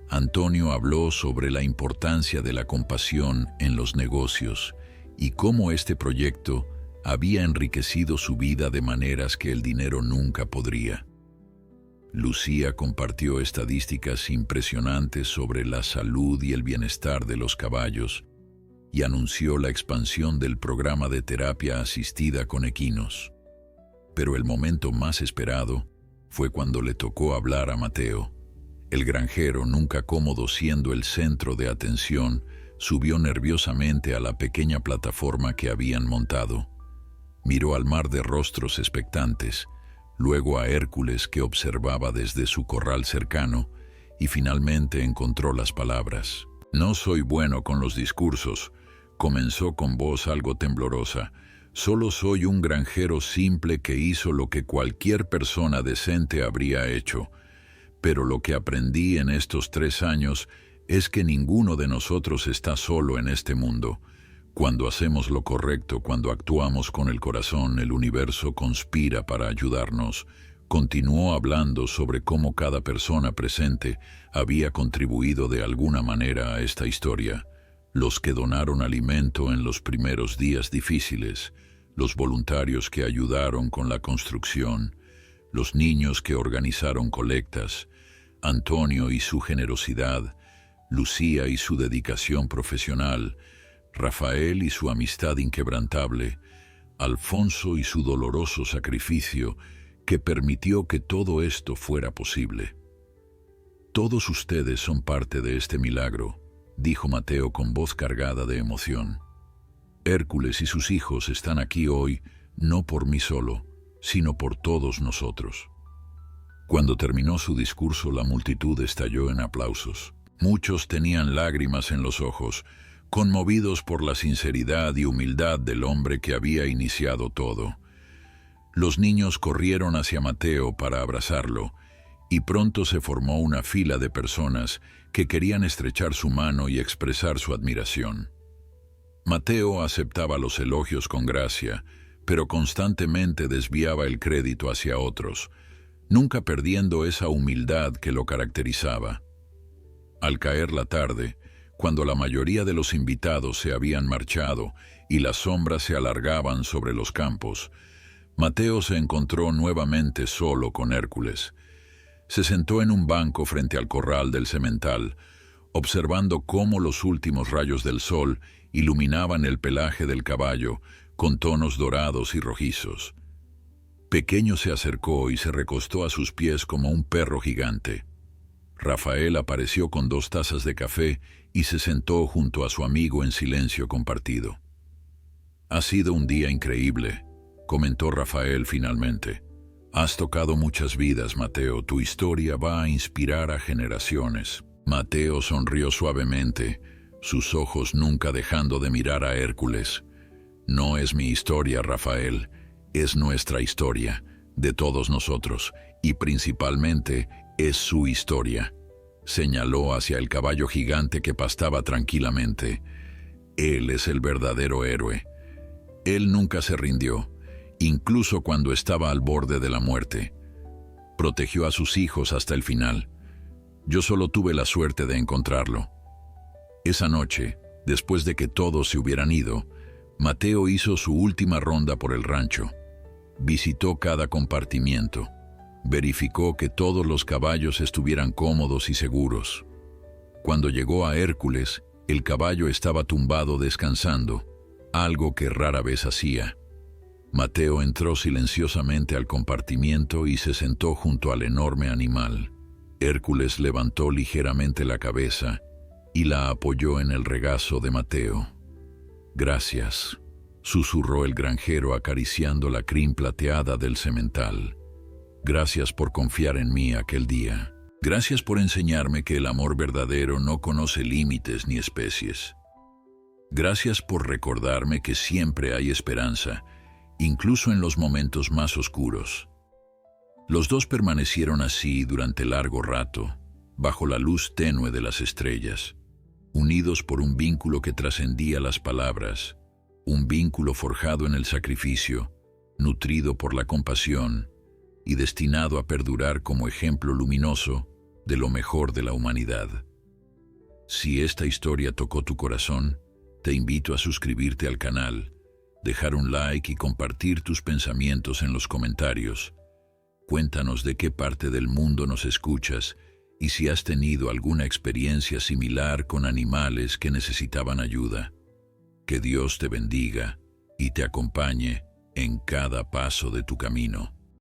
Antonio habló sobre la importancia de la compasión en los negocios y cómo este proyecto había enriquecido su vida de maneras que el dinero nunca podría. Lucía compartió estadísticas impresionantes sobre la salud y el bienestar de los caballos y anunció la expansión del programa de terapia asistida con equinos. Pero el momento más esperado fue cuando le tocó hablar a Mateo. El granjero, nunca cómodo siendo el centro de atención, subió nerviosamente a la pequeña plataforma que habían montado. Miró al mar de rostros expectantes, luego a Hércules que observaba desde su corral cercano, y finalmente encontró las palabras. «No soy bueno con los discursos», comenzó con voz algo temblorosa. «Solo soy un granjero simple que hizo lo que cualquier persona decente habría hecho. Pero lo que aprendí en estos 3 años es que ninguno de nosotros está solo en este mundo. Cuando hacemos lo correcto, cuando actuamos con el corazón, el universo conspira para ayudarnos». Continuó hablando sobre cómo cada persona presente había contribuido de alguna manera a esta historia. Los que donaron alimento en los primeros días difíciles, los voluntarios que ayudaron con la construcción, los niños que organizaron colectas, Antonio y su generosidad, Lucía y su dedicación profesional, Rafael y su amistad inquebrantable, Alfonso y su doloroso sacrificio que permitió que todo esto fuera posible. «Todos ustedes son parte de este milagro», dijo Mateo con voz cargada de emoción. «Hércules y sus hijos están aquí hoy no por mí solo, sino por todos nosotros». Cuando terminó su discurso, la multitud estalló en aplausos. Muchos tenían lágrimas en los ojos, conmovidos por la sinceridad y humildad del hombre que había iniciado todo. Los niños corrieron hacia Mateo para abrazarlo, y pronto se formó una fila de personas que querían estrechar su mano y expresar su admiración. Mateo aceptaba los elogios con gracia, pero constantemente desviaba el crédito hacia otros, nunca perdiendo esa humildad que lo caracterizaba. Al caer la tarde, cuando la mayoría de los invitados se habían marchado y las sombras se alargaban sobre los campos, Mateo se encontró nuevamente solo con Hércules. Se sentó en un banco frente al corral del semental, observando cómo los últimos rayos del sol iluminaban el pelaje del caballo con tonos dorados y rojizos. Pequeño se acercó y se recostó a sus pies como un perro gigante. Rafael apareció con 2 tazas de café y se sentó junto a su amigo en silencio compartido. «Ha sido un día increíble», comentó Rafael finalmente. «Has tocado muchas vidas, Mateo. Tu historia va a inspirar a generaciones». Mateo sonrió suavemente, sus ojos nunca dejando de mirar a Hércules. «No es mi historia, Rafael, es nuestra historia, de todos nosotros, y principalmente es su historia». Señaló hacia el caballo gigante que pastaba tranquilamente. «Él es el verdadero héroe. Él nunca se rindió, incluso cuando estaba al borde de la muerte. Protegió a sus hijos hasta el final. Yo solo tuve la suerte de encontrarlo. Esa noche, después de que todos se hubieran ido, Mateo hizo su última ronda por el rancho. Visitó cada compartimiento. Verificó que todos los caballos estuvieran cómodos y seguros. Cuando llegó a Hércules, el caballo estaba tumbado descansando, algo que rara vez hacía. Mateo entró silenciosamente al compartimiento y se sentó junto al enorme animal. Hércules levantó ligeramente la cabeza y la apoyó en el regazo de Mateo. «Gracias», susurró el granjero acariciando la crin plateada del semental. «Gracias por confiar en mí aquel día. Gracias por enseñarme que el amor verdadero no conoce límites ni especies. Gracias por recordarme que siempre hay esperanza, incluso en los momentos más oscuros». Los dos permanecieron así durante largo rato, bajo la luz tenue de las estrellas, unidos por un vínculo que trascendía las palabras, un vínculo forjado en el sacrificio, nutrido por la compasión y destinado a perdurar como ejemplo luminoso de lo mejor de la humanidad. Si esta historia tocó tu corazón, te invito a suscribirte al canal, dejar un like y compartir tus pensamientos en los comentarios. Cuéntanos de qué parte del mundo nos escuchas y si has tenido alguna experiencia similar con animales que necesitaban ayuda. Que Dios te bendiga y te acompañe en cada paso de tu camino.